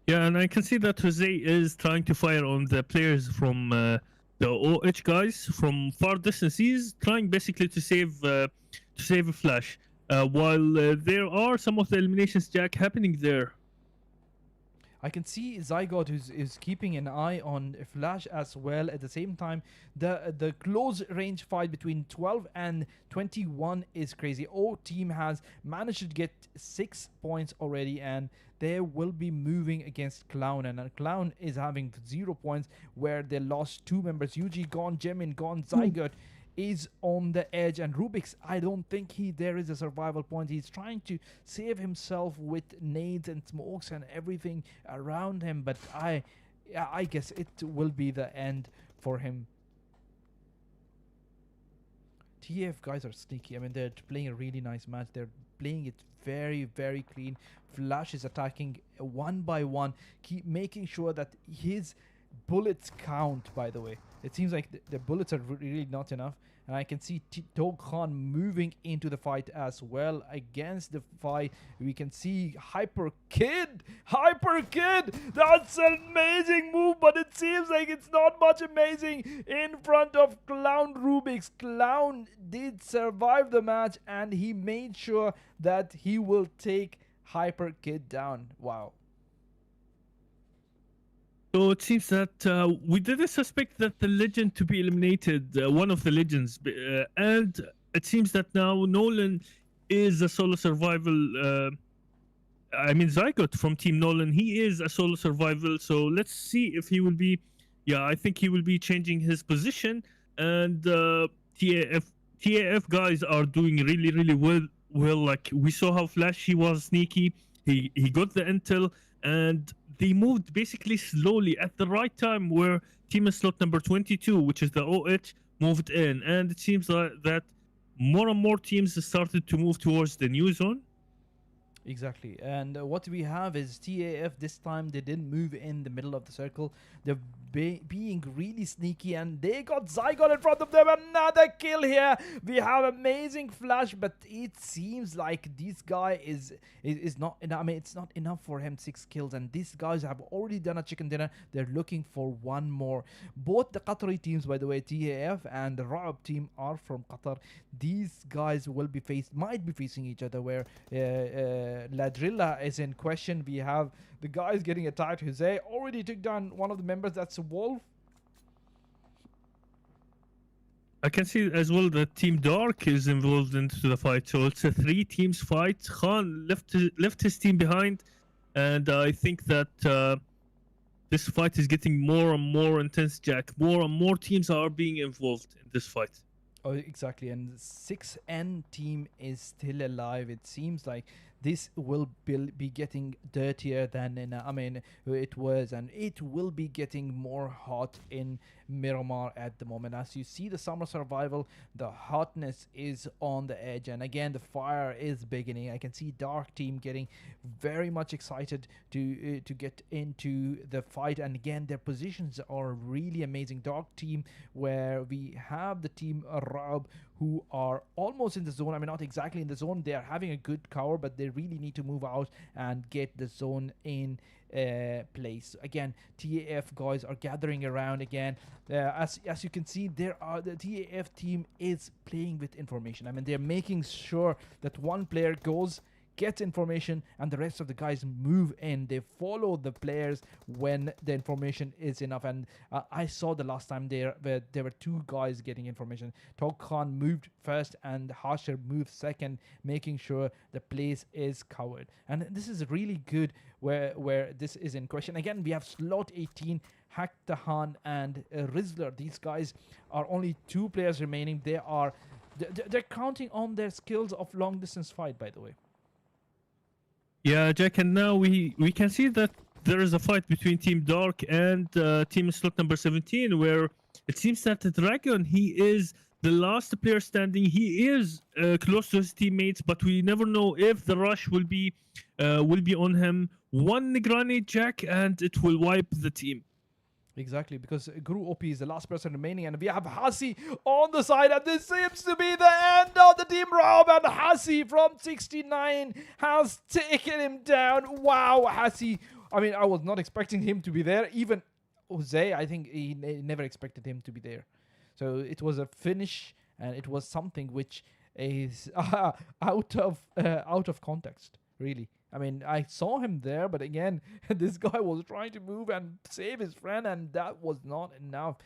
yeah, and I can see that Jose is trying to fire on the players from the OH guys from far distance. He's trying basically to save a Flash, while there are some of the eliminations, Jack, happening there. I can see Zygot is keeping an eye on Flash as well. At the same time, the close range fight between 12 and 21 is crazy. O team has managed to get 6 points already, and they will be moving against Clown. And Clown is having 0 points, where they lost 2 members. UG gone, Jemin gone, Zygot is on the edge, and Rubik's, I don't think there is a survival point. He's trying to save himself with nades and smokes and everything around him, but I guess it will be the end for him. TF guys are sneaky. I mean, they're playing a really nice match. They're playing it very, very clean. Flash is attacking one by one, keep making sure that his bullets count, by the way. It seems like the bullets are really not enough. And I can see Tog Khan moving into the fight as well against the fight. We can see Hyper Kid! That's an amazing move, but it seems like it's not much amazing in front of Clown Rubik's. Clown did survive the match, and he made sure that he will take Hyper Kid down. Wow. So it seems that we didn't suspect that the legend to be eliminated, one of the legends, and it seems that now Nolan is a solo survival. I mean, Zygot from Team Nolan, he is a solo survival. So let's see if he will be. Yeah, I think he will be changing his position. And TAF guys are doing really, really well. Like we saw how flashy was, sneaky. He got the intel, and they moved basically slowly at the right time where team slot number 22, which is the OH, moved in. And it seems that more and more teams started to move towards the new zone. Exactly. And what we have is TAF this time, they didn't move in the middle of the circle. They're being really sneaky, and they got Zygon in front of them. Another kill here. We have amazing flash, but it seems like this guy is not enough. I mean, it's not enough for him. 6 kills, and these guys have already done a chicken dinner. They're looking for one more. Both the Qatari teams, by the way, TAF and the Raab team, are from Qatar. These guys might be facing each other, where Ladrilla is in question. We have the guys getting attacked. Jose already took down one of the members. That's Wolf. I can see as well that Team Dark is involved into the fight. So it's a 3 teams fight. Khan left his team behind, and I think that this fight is getting more and more intense, Jack. More and more teams are being involved in this fight. Oh, exactly. And the 6N team is still alive. It seems like this will be getting dirtier than it was, and it will be getting more hot in Miramar at the moment. As you see the summer survival, the hotness is on the edge, and again the fire is beginning. I can see Dark team getting very much excited to get into the fight, and again their positions are really amazing. Dark team, where we have the team Raab, who are almost in the zone. I mean, not exactly in the zone. They are having a good cover, but they really need to move out and get the zone in place. Again, TAF guys are gathering around again. As you can see, the TAF team is playing with information. I mean, they're making sure that one player goes, gets information, and the rest of the guys move in. They follow the players when the information is enough. And I saw the last time there where there were two guys getting information. Tog Khan moved first and Harsher moved second, making sure the place is covered. And this is really good where this is in question. Again, we have slot 18, Haktahan and Rizzler. These guys are only two players remaining. They're counting on their skills of long distance fight, by the way. Yeah, Jack, and now we can see that there is a fight between Team Dark and Team slot number 17, where it seems that the Dragon, he is the last player standing. He is close to his teammates, but we never know if the rush will be on him. One grenade, Jack, and it will wipe the team. Exactly, because Guru OP is the last person remaining, and we have Hasi on the side, and this seems to be the end of the Team Rob, and Hasi from 69 has taken him down. Wow, Hasi. I mean, I was not expecting him to be there. Even Jose, I think he never expected him to be there. So it was a finish, and it was something which is out of context, really. I mean, I saw him there, but again, this guy was trying to move and save his friend, and that was not enough.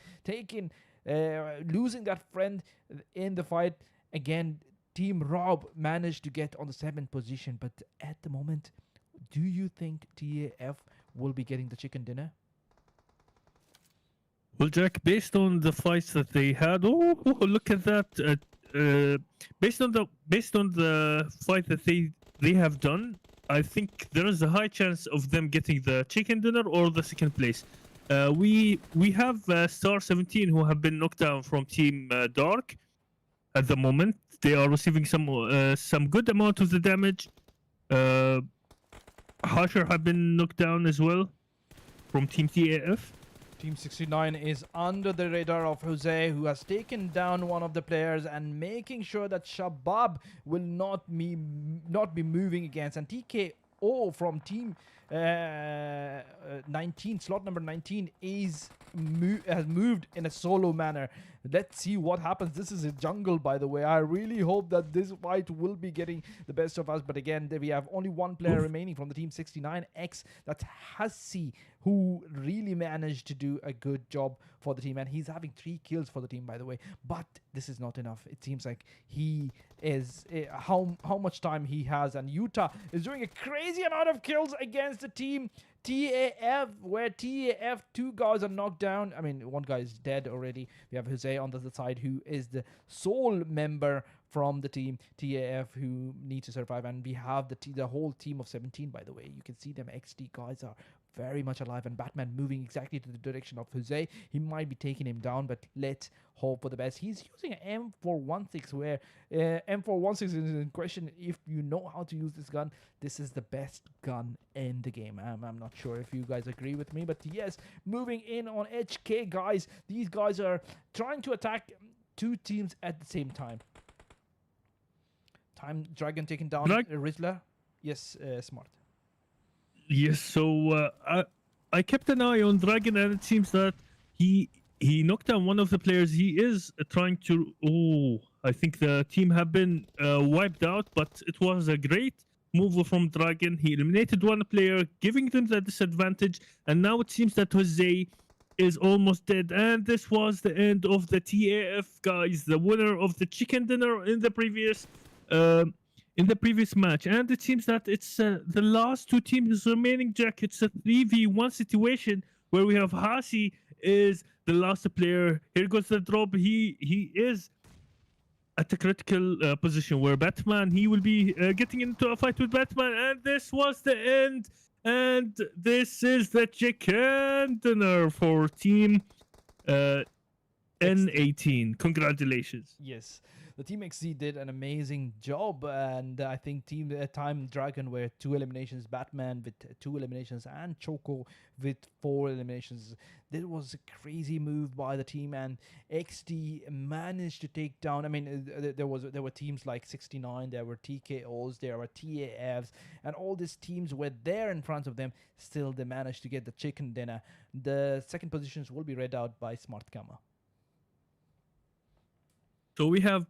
Losing that friend in the fight, again, Team Rob managed to get on the 7th position, but at the moment, do you think TAF will be getting the chicken dinner? Well, Jack, based on the fights that they had, look at that. Based on the fight that they have done, I think there is a high chance of them getting the chicken dinner or the second place. We have Star 17 who have been knocked down from Team Dark at the moment. They are receiving some good amount of the damage. Hasher have been knocked down as well from Team TAF. Team 69 is under the radar of Jose, who has taken down one of the players and making sure that Shabab will not be moving against. And TKO from Team 19, slot number 19, has moved in a solo manner. Let's see what happens. This is a jungle, by the way. I really hope that this fight will be getting the best of us. But again, we have only one player remaining from the Team 69X. That's Hassi, who really managed to do a good job for the team. And he's having 3 kills for the team, by the way. But this is not enough. It seems like he is... how much time he has. And Utah is doing a crazy amount of kills against the Team TAF, where TAF, 2 guys are knocked down. I mean, one guy is dead already. We have Jose on the other side, who is the sole member from the team TAF who need to survive. And we have the whole team of 17, by the way. You can see them XD guys are very much alive, and Batman moving exactly to the direction of Jose. He might be taking him down, but let's hope for the best. He's using an M416, where M416 is in question. If you know how to use this gun, this is the best gun in the game. I'm not sure if you guys agree with me, but yes, moving in on HK, guys. These guys are trying to attack 2 teams at the same time. Time Dragon taking down Rizzler. Yes, Smart. Yes, so I kept an eye on Dragon, and it seems that he knocked down one of the players. He is trying to... I think the team have been wiped out, but it was a great move from Dragon. He eliminated one player, giving them the disadvantage, and now it seems that Jose is almost dead. And this was the end of the TAF, guys, the winner of the chicken dinner in the previous... in the previous match. And it seems that it's the last 2 teams remaining, Jack. It's a 3v1 situation where we have Hasi is the last player. Here goes the drop. He is at a critical position where Batman, he will be getting into a fight with Batman. And this was the end. And this is the chicken dinner for Team N18. Congratulations. Yes. The Team XZ did an amazing job, and I think Team Time Dragon were 2 eliminations, Batman with 2 eliminations, and Choco with 4 eliminations. There was a crazy move by the team, and XD managed to take down. I mean, there were teams like 69, there were TKOs, there were TAFs, and all these teams were there in front of them. Still, they managed to get the chicken dinner. The second positions will be read out by Smartgama. So we have,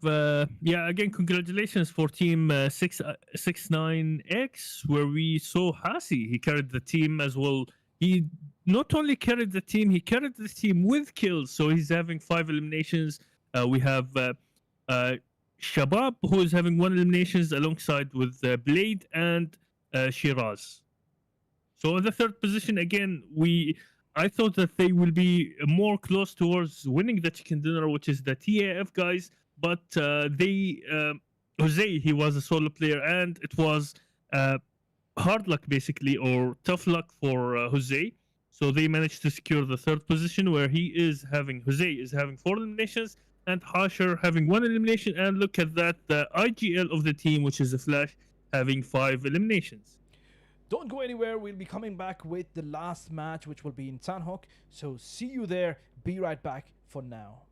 yeah, again, congratulations for Team 69X, where we saw Hasi. He carried the team as well. He not only carried the team, he carried the team with kills. So he's having 5 eliminations. We have Shabab, who is having 1 eliminations alongside with Blade and Shiraz. So in the third position, again, I thought that they will be more close towards winning the chicken dinner, which is the TAF guys. But Jose, he was a solo player, and it was hard luck basically, or tough luck for Jose. So they managed to secure the third position, where Jose is having 4 eliminations, and Hasher having 1 elimination. And look at that, the IGL of the team, which is the Flash, having 5 eliminations. Don't go anywhere. We'll be coming back with the last match, which will be in Sanhok. So see you there. Be right back for now.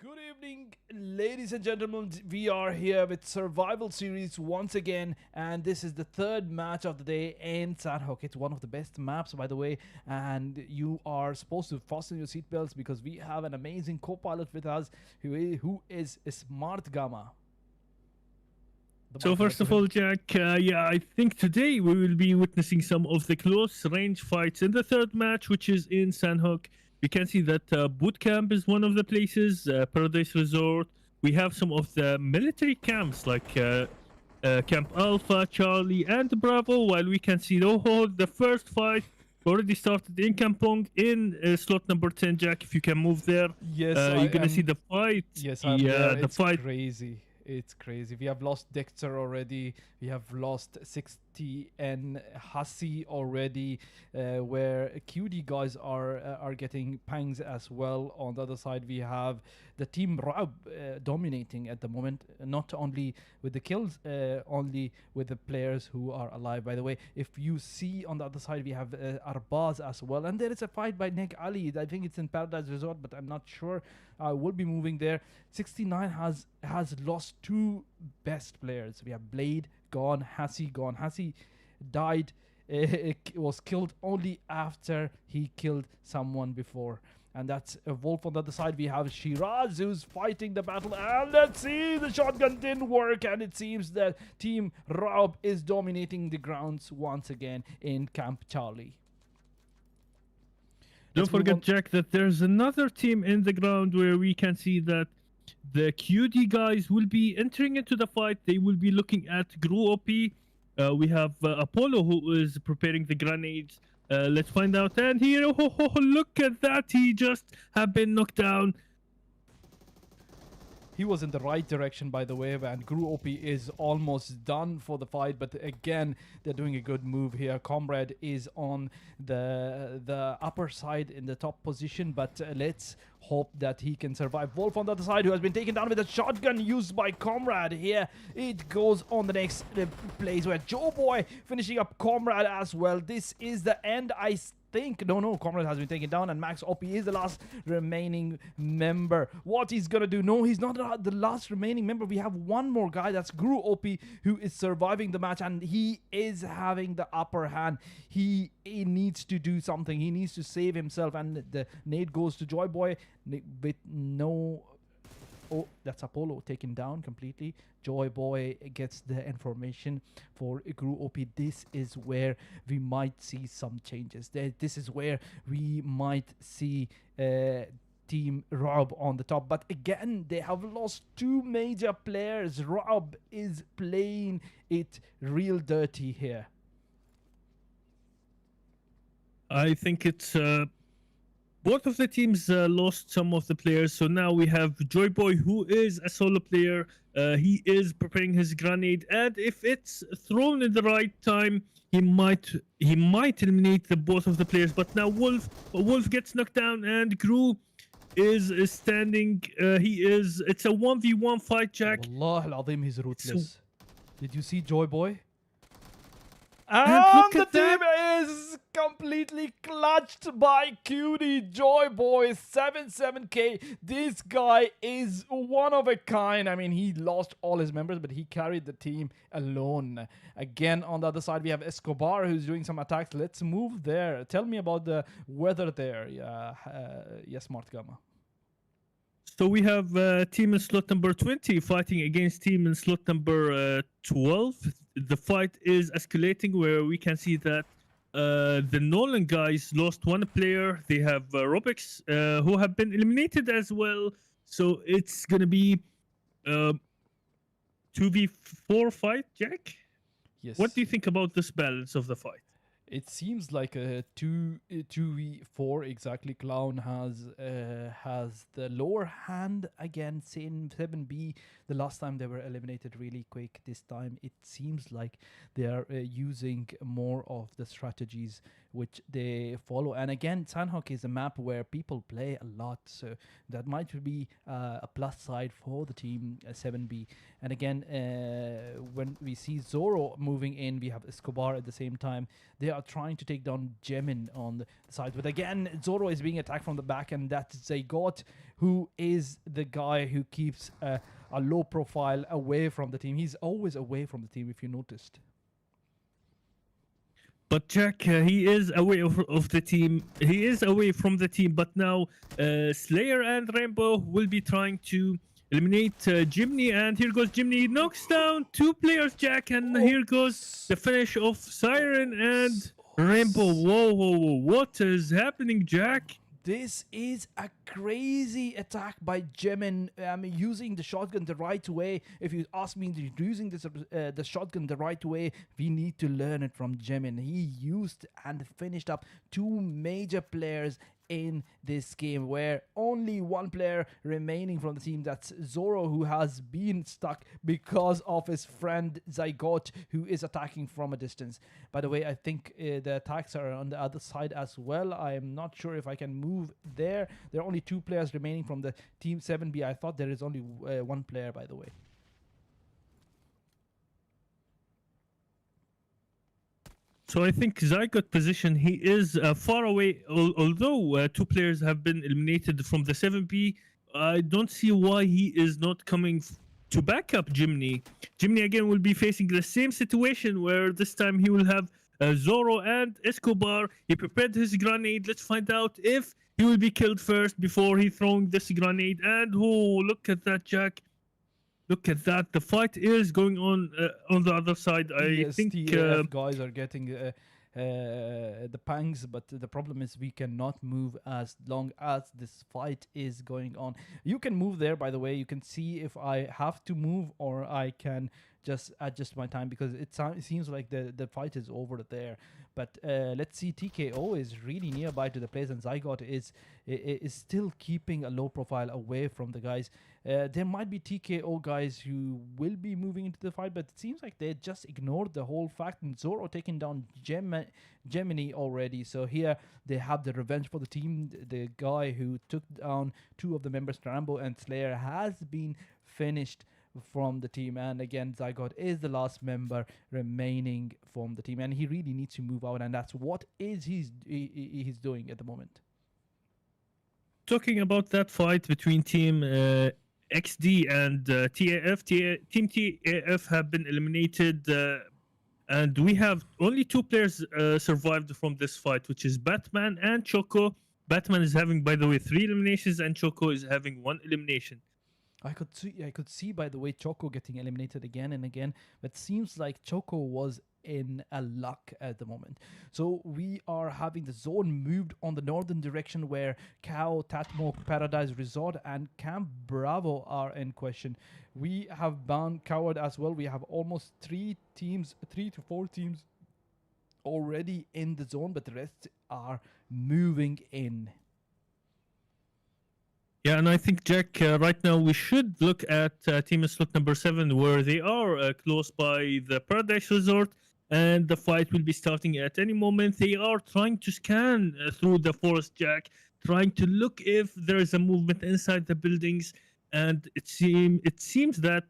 Good evening, ladies and gentlemen. We are here with Survival Series once again, and this is the third match of the day in Sandhook. It's one of the best maps, by the way, and you are supposed to fasten your seatbelts because we have an amazing co-pilot with us who is Smartgama. So first of all, Jack, I think today we will be witnessing some of the close range fights in the third match, which is in Sandhook. We can see that boot camp is one of the places, Paradise Resort. We have some of the military camps like Camp Alpha, Charlie, and Bravo, while we can see the first fight already started in Kampong in slot number 10. Jack, if you can move there. Yes, you're going to see the fight. Yes, the it's fight. crazy. It's crazy. We have lost Dexter already. We have lost 60 and Hassi already, where QD guys are getting pangs as well. On the other side, we have the team Raub dominating at the moment, not only with the kills, only with the players who are alive. By the way, if you see on the other side, we have Arbaz as well. And there is a fight by Neg Ali. I think it's in Paradise Resort, but I'm not sure. I will be moving there. 69 has lost two best players. We have Blade gone, Hassi gone. Hassi died, was killed only after he killed someone before. And that's a Wolf. On the other side, we have Shiraz who's fighting the battle. And let's see, the shotgun didn't work. And it seems that Team Raub is dominating the grounds once again in Camp Charlie. Don't forget, Jack, that there's another team in the ground where we can see that the QD guys will be entering into the fight. They will be looking at Gru OP. We have Apollo who is preparing the grenades. Let's find out. And here, look at that. He just have been knocked down. He was in the right direction, by the way, and Gru OP is almost done for the fight. But again, they're doing a good move here. Comrade is on the upper side in the top position, but let's hope that he can survive. Wolf on the other side, who has been taken down with a shotgun used by Comrade. Here it goes on the next place where Joe Boy finishing up Comrade as well. This is the end, I think. No, Comrade has been taken down, and Max OP is the last remaining member. What he's gonna do? No, he's not the last remaining member. We have one more guy, that's Gru OP, who is surviving the match, and he is having the upper hand. He needs to do something. He needs to save himself, and the nade goes to Joy Boy with no... Oh, that's Apollo taken down completely. Joy Boy gets the information for Gru OP. This is where we might see some changes. This is where we might see Team Raub on the top. But again, they have lost two major players. Raub is playing it real dirty here. I think it's... both of the teams lost some of the players, so now we have Joy Boy, who is a solo player. He is preparing his grenade, and if it's thrown in the right time, he might eliminate the both of the players. But now Wolf gets knocked down, and Gru is standing. It's a 1v1 fight, Jack. Wallah al-Azim, he's ruthless. Did you see Joy Boy? And the team is completely clutched by QD. Joy Boy 77k. This guy is one of a kind. I mean, he lost all his members, but he carried the team alone. Again, on the other side, we have Escobar, who's doing some attacks. Let's move there. Tell me about the weather there. Yes, Smartgama. So we have team in slot number 20 fighting against team in slot number 12. The fight is escalating, where we can see that the Nolan guys lost one player. They have Robix, who have been eliminated as well. So it's going to be 2v4 fight, Jack? Yes. What do you think about this balance of the fight? It seems like a 2v4 exactly. Clown has the lower hand against in 7B. The last time they were eliminated really quick. This time it seems like they are using more of the strategies which they follow. And again, Sandhook is a map where people play a lot, so that might be a plus side for the team 7B. And again, when we see Zoro moving in, we have Escobar at the same time. They are trying to take down Jemin on the side. But again, Zoro is being attacked from the back, and that's Zygot, who is the guy who keeps a low profile away from the team. He's always away from the team, if you noticed. But Jack, he is away of the team. He is away from the team, but now Slayer and Rainbow will be trying to eliminate Jimny, and here goes Jimny. He knocks down 2 players, Jack, and here goes the finish of Siren and Rainbow. Whoa, whoa, whoa. What is happening, Jack? This is a crazy attack by Jemin, using the shotgun the right way. If you ask me, using the shotgun the right way, we need to learn it from Jemin. He used and finished up 2 major players in this game, where only 1 player remaining from the team, that's Zoro, who has been stuck because of his friend Zygot, who is attacking from a distance. By the way, I think the attacks are on the other side as well. I am not sure if I can move there. There are only 2 players remaining from the team 7B. I thought there is only 1 player, by the way. So I think Zygot position, he is far away. Although 2 players have been eliminated from the 7B, I don't see why he is not coming to back up Jimny. Jimny again will be facing the same situation, where this time he will have Zoro and Escobar. He prepared his grenade. Let's find out if he will be killed first before he throwing this grenade. And oh, look at that, Jack. Look at that. The fight is going on the other side. I think TAF guys are getting the pangs, but the problem is we cannot move as long as this fight is going on. You can move there, by the way. You can see if I have to move or I can just adjust my time, because it seems like the fight is over there. But let's see, TKO is really nearby to the place, and Zygot is still keeping a low profile away from the guys. There might be TKO guys who will be moving into the fight, but it seems like they just ignored the whole fact, and Zoro taking down Gemini already. So here they have the revenge for the team. The guy who took down 2 of the members, Rambo and Slayer, has been finished from the team, and again Zygot is the last member remaining from the team, and he really needs to move out, and that's what he's doing at the moment. Talking about that fight between Team XD and TAF, Team TAF have been eliminated, and we have only 2 players survived from this fight, which is Batman and Choco. Batman is having, by the way, 3 eliminations, and Choco is having 1 elimination. I could see, by the way, Choco getting eliminated again and again, but seems like Choco was in a luck at the moment. So we are having the zone moved on the northern direction, where Cow, Tatmo, Paradise Resort, and Camp Bravo are in question. We have bound Coward as well. We have almost 3 to 4 teams already in the zone, but the rest are moving in. Yeah, and I think, Jack, right now we should look at team slot number 7, where they are close by the Paradise Resort, and the fight will be starting at any moment. They are trying to scan through the forest, Jack, trying to look if there is a movement inside the buildings, and it seems that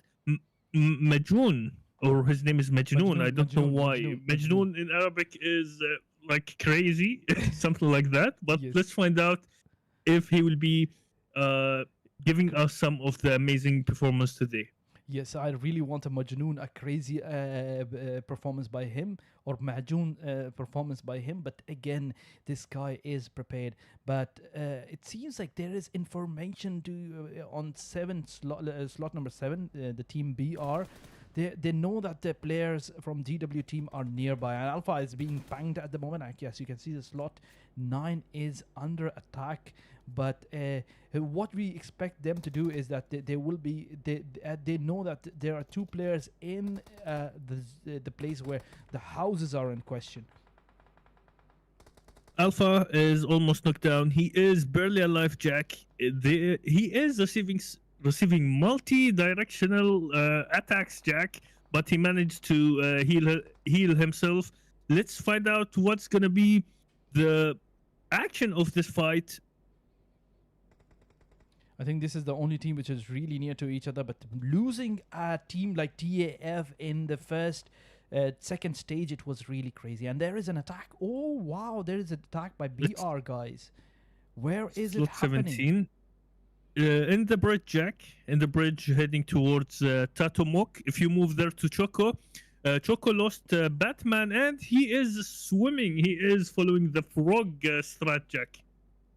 Majnoon, or his name is Majnoon, I don't know why. Majnoon in Arabic is like crazy, something like that, but yes. Let's find out if he will be giving us some of the amazing performance today. Yes, I really want a Majnoon, a crazy performance by him, or Majnoon performance by him. But again, this guy is prepared. But it seems like there is information to on slot number 7, the team BR. They know that the players from DW team are nearby, and Alpha is being banged at the moment. I guess you can see the slot 9 is under attack. But what we expect them to do is that they will be they know that there are 2 players in the place where the houses are in question. Alpha is almost knocked down. He is barely alive, Jack. He is receiving multi-directional attacks, Jack, but he managed to heal himself. Let's find out what's gonna be the action of this fight. I think this is the only team which is really near to each other, but losing a team like TAF in the first second stage, it was really crazy. And there is an attack. Oh, wow. There is an attack by BR, guys. Where is it Slot happening? 17. In the bridge, Jack. In the bridge heading towards Tatomok. If you move there to Choco. Choco lost Batman and he is swimming. He is following the frog strat, Jack.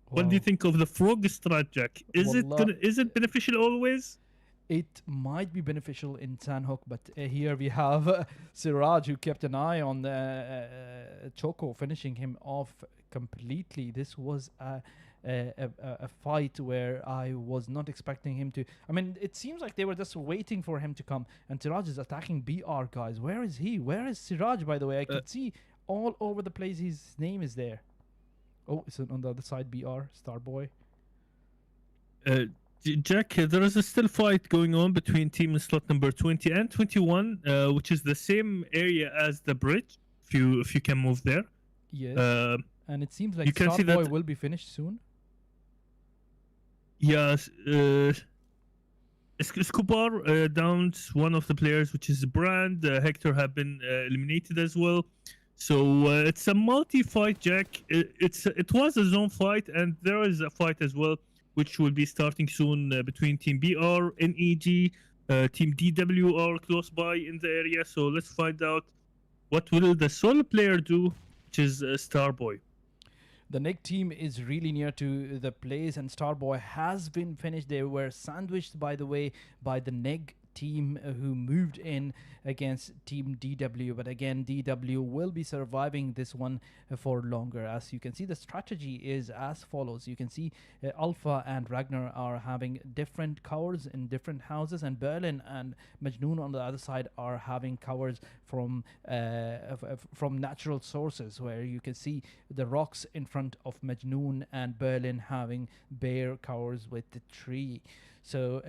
What do you Wow. think of the frog strat, Jack? Is it beneficial always? It might be beneficial in Sandhook, but here we have Siraj, who kept an eye on Choco, finishing him off completely. This was a fight where I was not expecting him to. I mean, it seems like they were just waiting for him to come, and Siraj is attacking BR, guys. Where is he? Where is Siraj, by the way? I could see all over the place his name is there. Oh, it's on the other side, BR, Starboy. Jack, there is a still fight going on between team in slot number 20 and 21, which is the same area as the bridge. If you can move there. Yes. And it seems like you can see Starboy that- will be finished soon. Yes, Escobar downs one of the players, which is Brand. Hector have been eliminated as well. So it's a multi-fight, Jack. It was a zone fight, and there is a fight as well, which will be starting soon between Team BR, NEG, Team DW are close by in the area. So let's find out what will the solo player do, which is Starboy. The NEG team is really near to the place, and Starboy has been finished. They were sandwiched, by the way, by the NEG team who moved in against Team DW. But again, DW will be surviving this one for longer. As you can see, the strategy is as follows. You can see Alpha and Ragnar are having different covers in different houses, and Berlin and Majnoon on the other side are having covers from natural sources, where you can see the rocks in front of Majnoon and Berlin having bare covers with the tree. So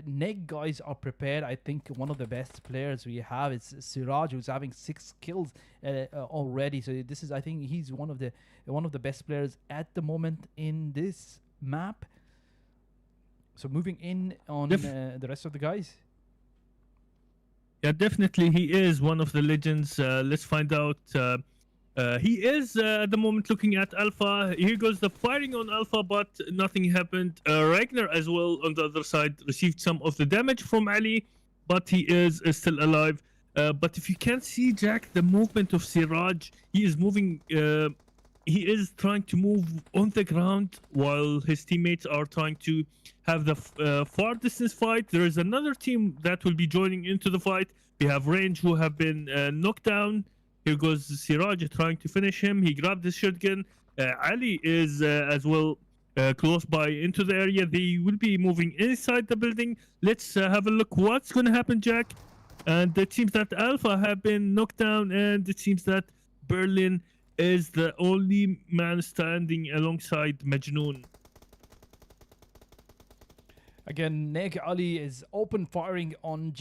NEG guys are prepared. I think one of the best players we have is Siraj, who's having 6 kills already. So this is, I think he's one of the best players at the moment in this map. So moving in on the rest of the guys. Yeah, definitely he is one of the legends. Let's find out. He is at the moment looking at Alpha. Here goes the firing on Alpha, but nothing happened. Ragnar as well on the other side received some of the damage from Ali, but he is still alive. But if you can see, Jack, the movement of Siraj, he is moving. He is trying to move on the ground while his teammates are trying to have the far distance fight. There is another team that will be joining into the fight. We have Range, who have been knocked down. Here goes Siraj trying to finish him. He grabbed his shotgun. Ali is as well close by into the area. They will be moving inside the building. Let's have a look what's going to happen, Jack. And it seems that Alpha have been knocked down, and it seems that Berlin is the only man standing alongside Majnoon. Again, Neg Ali is open firing on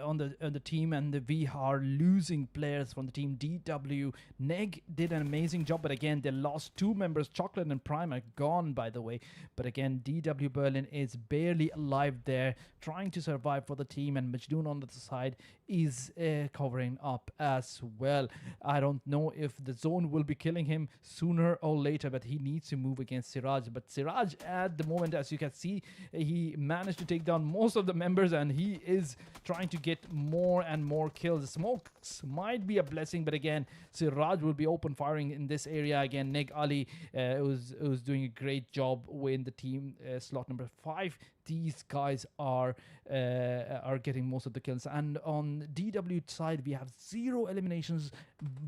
on the team, and we are losing players from the team DW. Neg did an amazing job, but again, they lost 2 members. Chocolate and Prime are gone, by the way. But again, DW Berlin is barely alive there, trying to survive for the team, and Majnoon on the side is covering up as well. I don't know if the zone will be killing him sooner or later, but he needs to move against Siraj. But Siraj, at the moment, as you can see, he managed to take down most of the members, and he is trying to get more and more kills. Smokes might be a blessing, but again, Siraj will be open firing in this area. Again, Neg Ali was doing a great job in the team slot number 5. These guys are getting most of the kills, and on DW side we have 0 eliminations,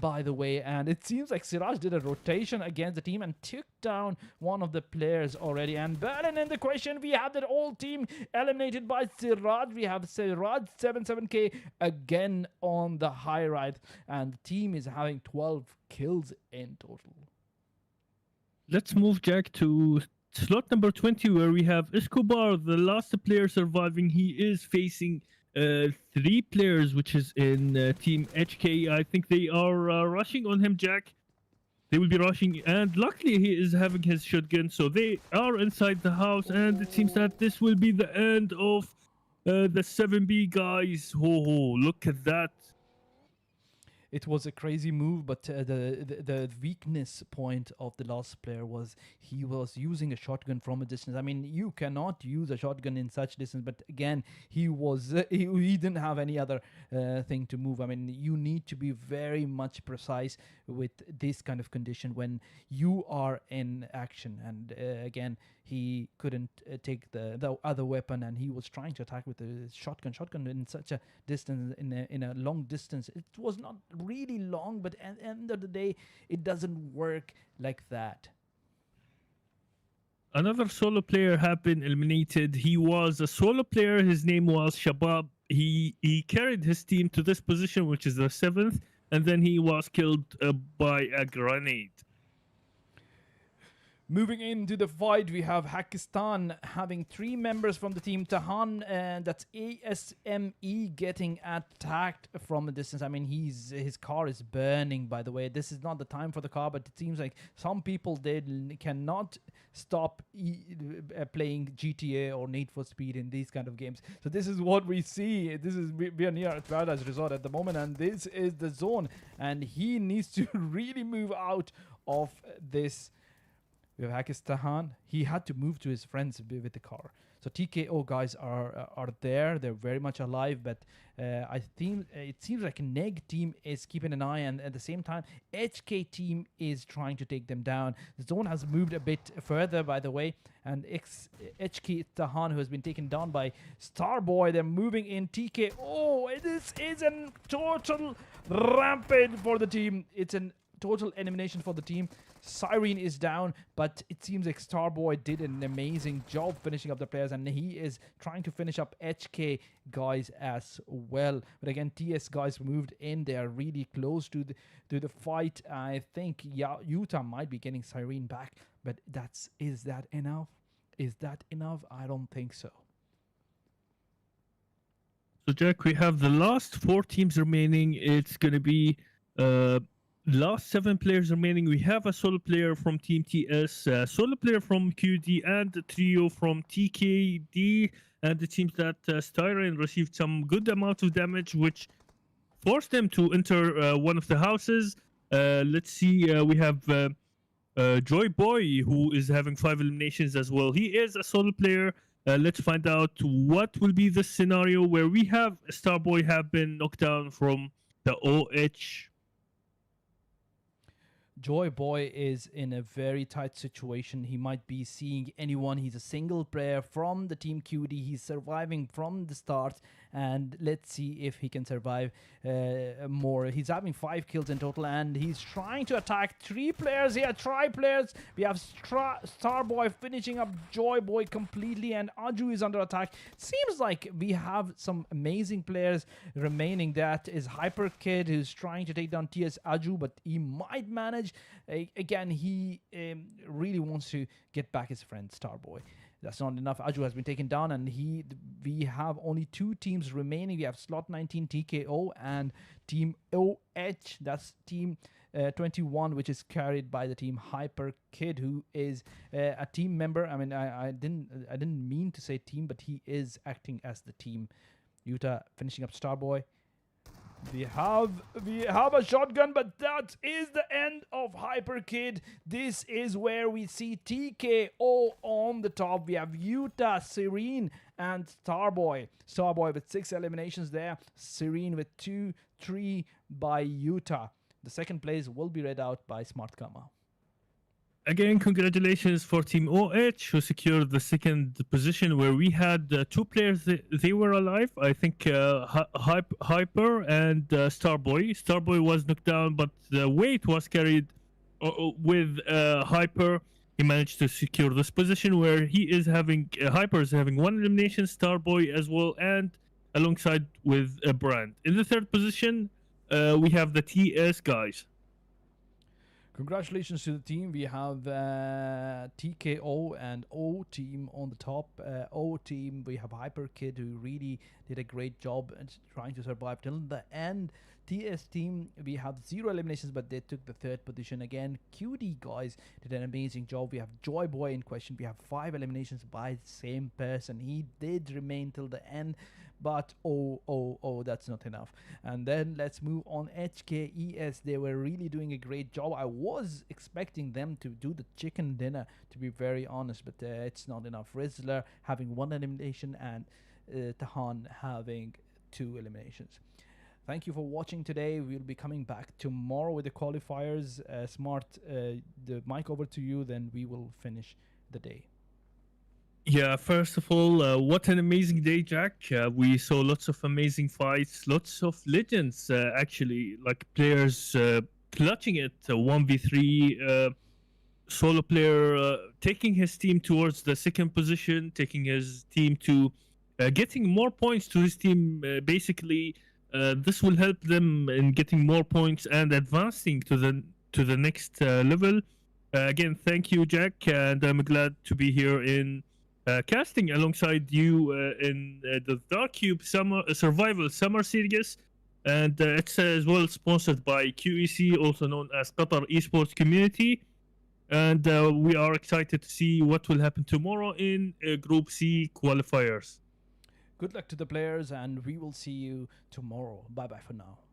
by the way, and it seems like Siraj did a rotation against the team and took down one of the players already. And Berlin in the question, we have that whole team eliminated by Siraj. We have Siraj 77k again on the high right, and the team is having 12 kills in total. Let's move, Jack, to slot number 20, where we have Escobar, the last player surviving. He is facing 3 players, which is in Team HK. I think they are rushing on him, Jack. They will be rushing, and luckily he is having his shotgun, so they are inside the house, and it seems that this will be the end of the 7B guys. Look at that. It was a crazy move, but the weakness point of the last player was he was using a shotgun from a distance. I mean, you cannot use a shotgun in such distance, but again, he didn't have any other thing to move. I mean, you need to be very much precise with this kind of condition when you are in action. And again, he couldn't take the other weapon, and he was trying to attack with a shotgun in such a distance, in a long distance. It was not really long, but at the end of the day, it doesn't work like that. Another solo player have been eliminated. He was a solo player. His name was Shabab. He carried his team to this position, which is the 7th, and then he was killed by a grenade. Moving into the fight, we have Pakistan having 3 members from the team. Tahan, that's ASME, getting attacked from a distance. I mean, his car is burning, by the way. This is not the time for the car, but it seems like some people, they cannot stop playing GTA or Need for Speed in these kind of games. So this is what we see. We are near Paradise Resort at the moment, and this is the zone. And he needs to really move out of this. We have Pakistan. He had to move to his friends with the car. So TKO guys are there. They're very much alive, but I think it seems like Neg team is keeping an eye, and at the same time, HK team is trying to take them down. The zone has moved a bit further, by the way, and HK Tahan, who has been taken down by Starboy, they're moving in. TKO. This is a total rampage for the team. It's a total elimination for the team. Siren is down, but it seems like Starboy did an amazing job finishing up the players, and he is trying to finish up HK guys as well. But again, TS guys moved in. They are really close to the fight. I think Utah might be getting Siren back, but is that enough? Is that enough? I don't think so. So Jack, we have the last 4 teams remaining. It's going to be last 7 players remaining. We have a solo player from Team TS, a solo player from QD, and a trio from TKD. And it seems that Styren received some good amount of damage, which forced them to enter one of the houses. Let's see, we have Joy Boy, who is having 5 eliminations as well. He is a solo player. Let's find out what will be the scenario where we have Starboy have been knocked down from the OH. Joy Boy is in a very tight situation. He might be seeing anyone. He's a single player from the team QD. He's surviving from the start, and let's see if he can survive more. He's having 5 kills in total, and he's trying to attack 3 players here. Players. We have Starboy finishing up Joy Boy completely, and Aju is under attack. Seems like we have some amazing players remaining. That is Hyper Kid, who's trying to take down TS Aju, but he might manage. Again, he really wants to get back his friend Starboy. That's not enough. Aju has been taken down, and we have only 2 teams remaining. We have Slot 19 TKO and Team OH. That's Team 21, which is carried by the team Hyper Kid, who is a team member. I mean, I didn't mean to say team, but he is acting as the team. Utah finishing up Starboy. We have a shotgun, but that is the end of Hyper Kid. This is where we see TKO on the top. We have Utah, Serene, and Starboy. Starboy with 6 eliminations there. Serene with 2, 3 by Utah. The second place will be read out by Smartgama. Again, congratulations for Team OH, who secured the 2nd position, where we had 2 players. They were alive. I think Hyper and Starboy. Starboy was knocked down, but the weight was carried with Hyper. He managed to secure this position, where he is having Hyper is having 1 elimination, Starboy as well, and alongside with Brand. In the 3rd position, we have the TS guys. Congratulations to the team. We have TKO and O team on the top. O team, we have Hyper Kid, who really did a great job at trying to survive till the end. TS team, we have 0 eliminations, but they took the 3rd position. Again, QD guys did an amazing job. We have Joy Boy in question. We have 5 eliminations by the same person. He did remain till the end, but oh, that's not enough. And then let's move on. HKES, they were really doing a great job. I was expecting them to do the chicken dinner, to be very honest, but it's not enough. Rizzler having 1 elimination and Tahan having 2 eliminations. Thank you for watching today. We'll be coming back tomorrow with the qualifiers. Smart, the mic over to you, then we will finish the day. Yeah, first of all, what an amazing day, Jack. We saw lots of amazing fights, lots of legends, actually, like players clutching it, 1v3, solo player taking his team towards the second position, taking his team to getting more points to his team. Basically, this will help them in getting more points and advancing to the next level. Again, thank you, Jack, and I'm glad to be here in casting alongside you in the DarkCube Survival Summer Series, and it's as well sponsored by QEC, also known as Qatar Esports Community. And we are excited to see what will happen tomorrow in Group C qualifiers. Good luck to the players, and we will see you tomorrow. Bye bye for now.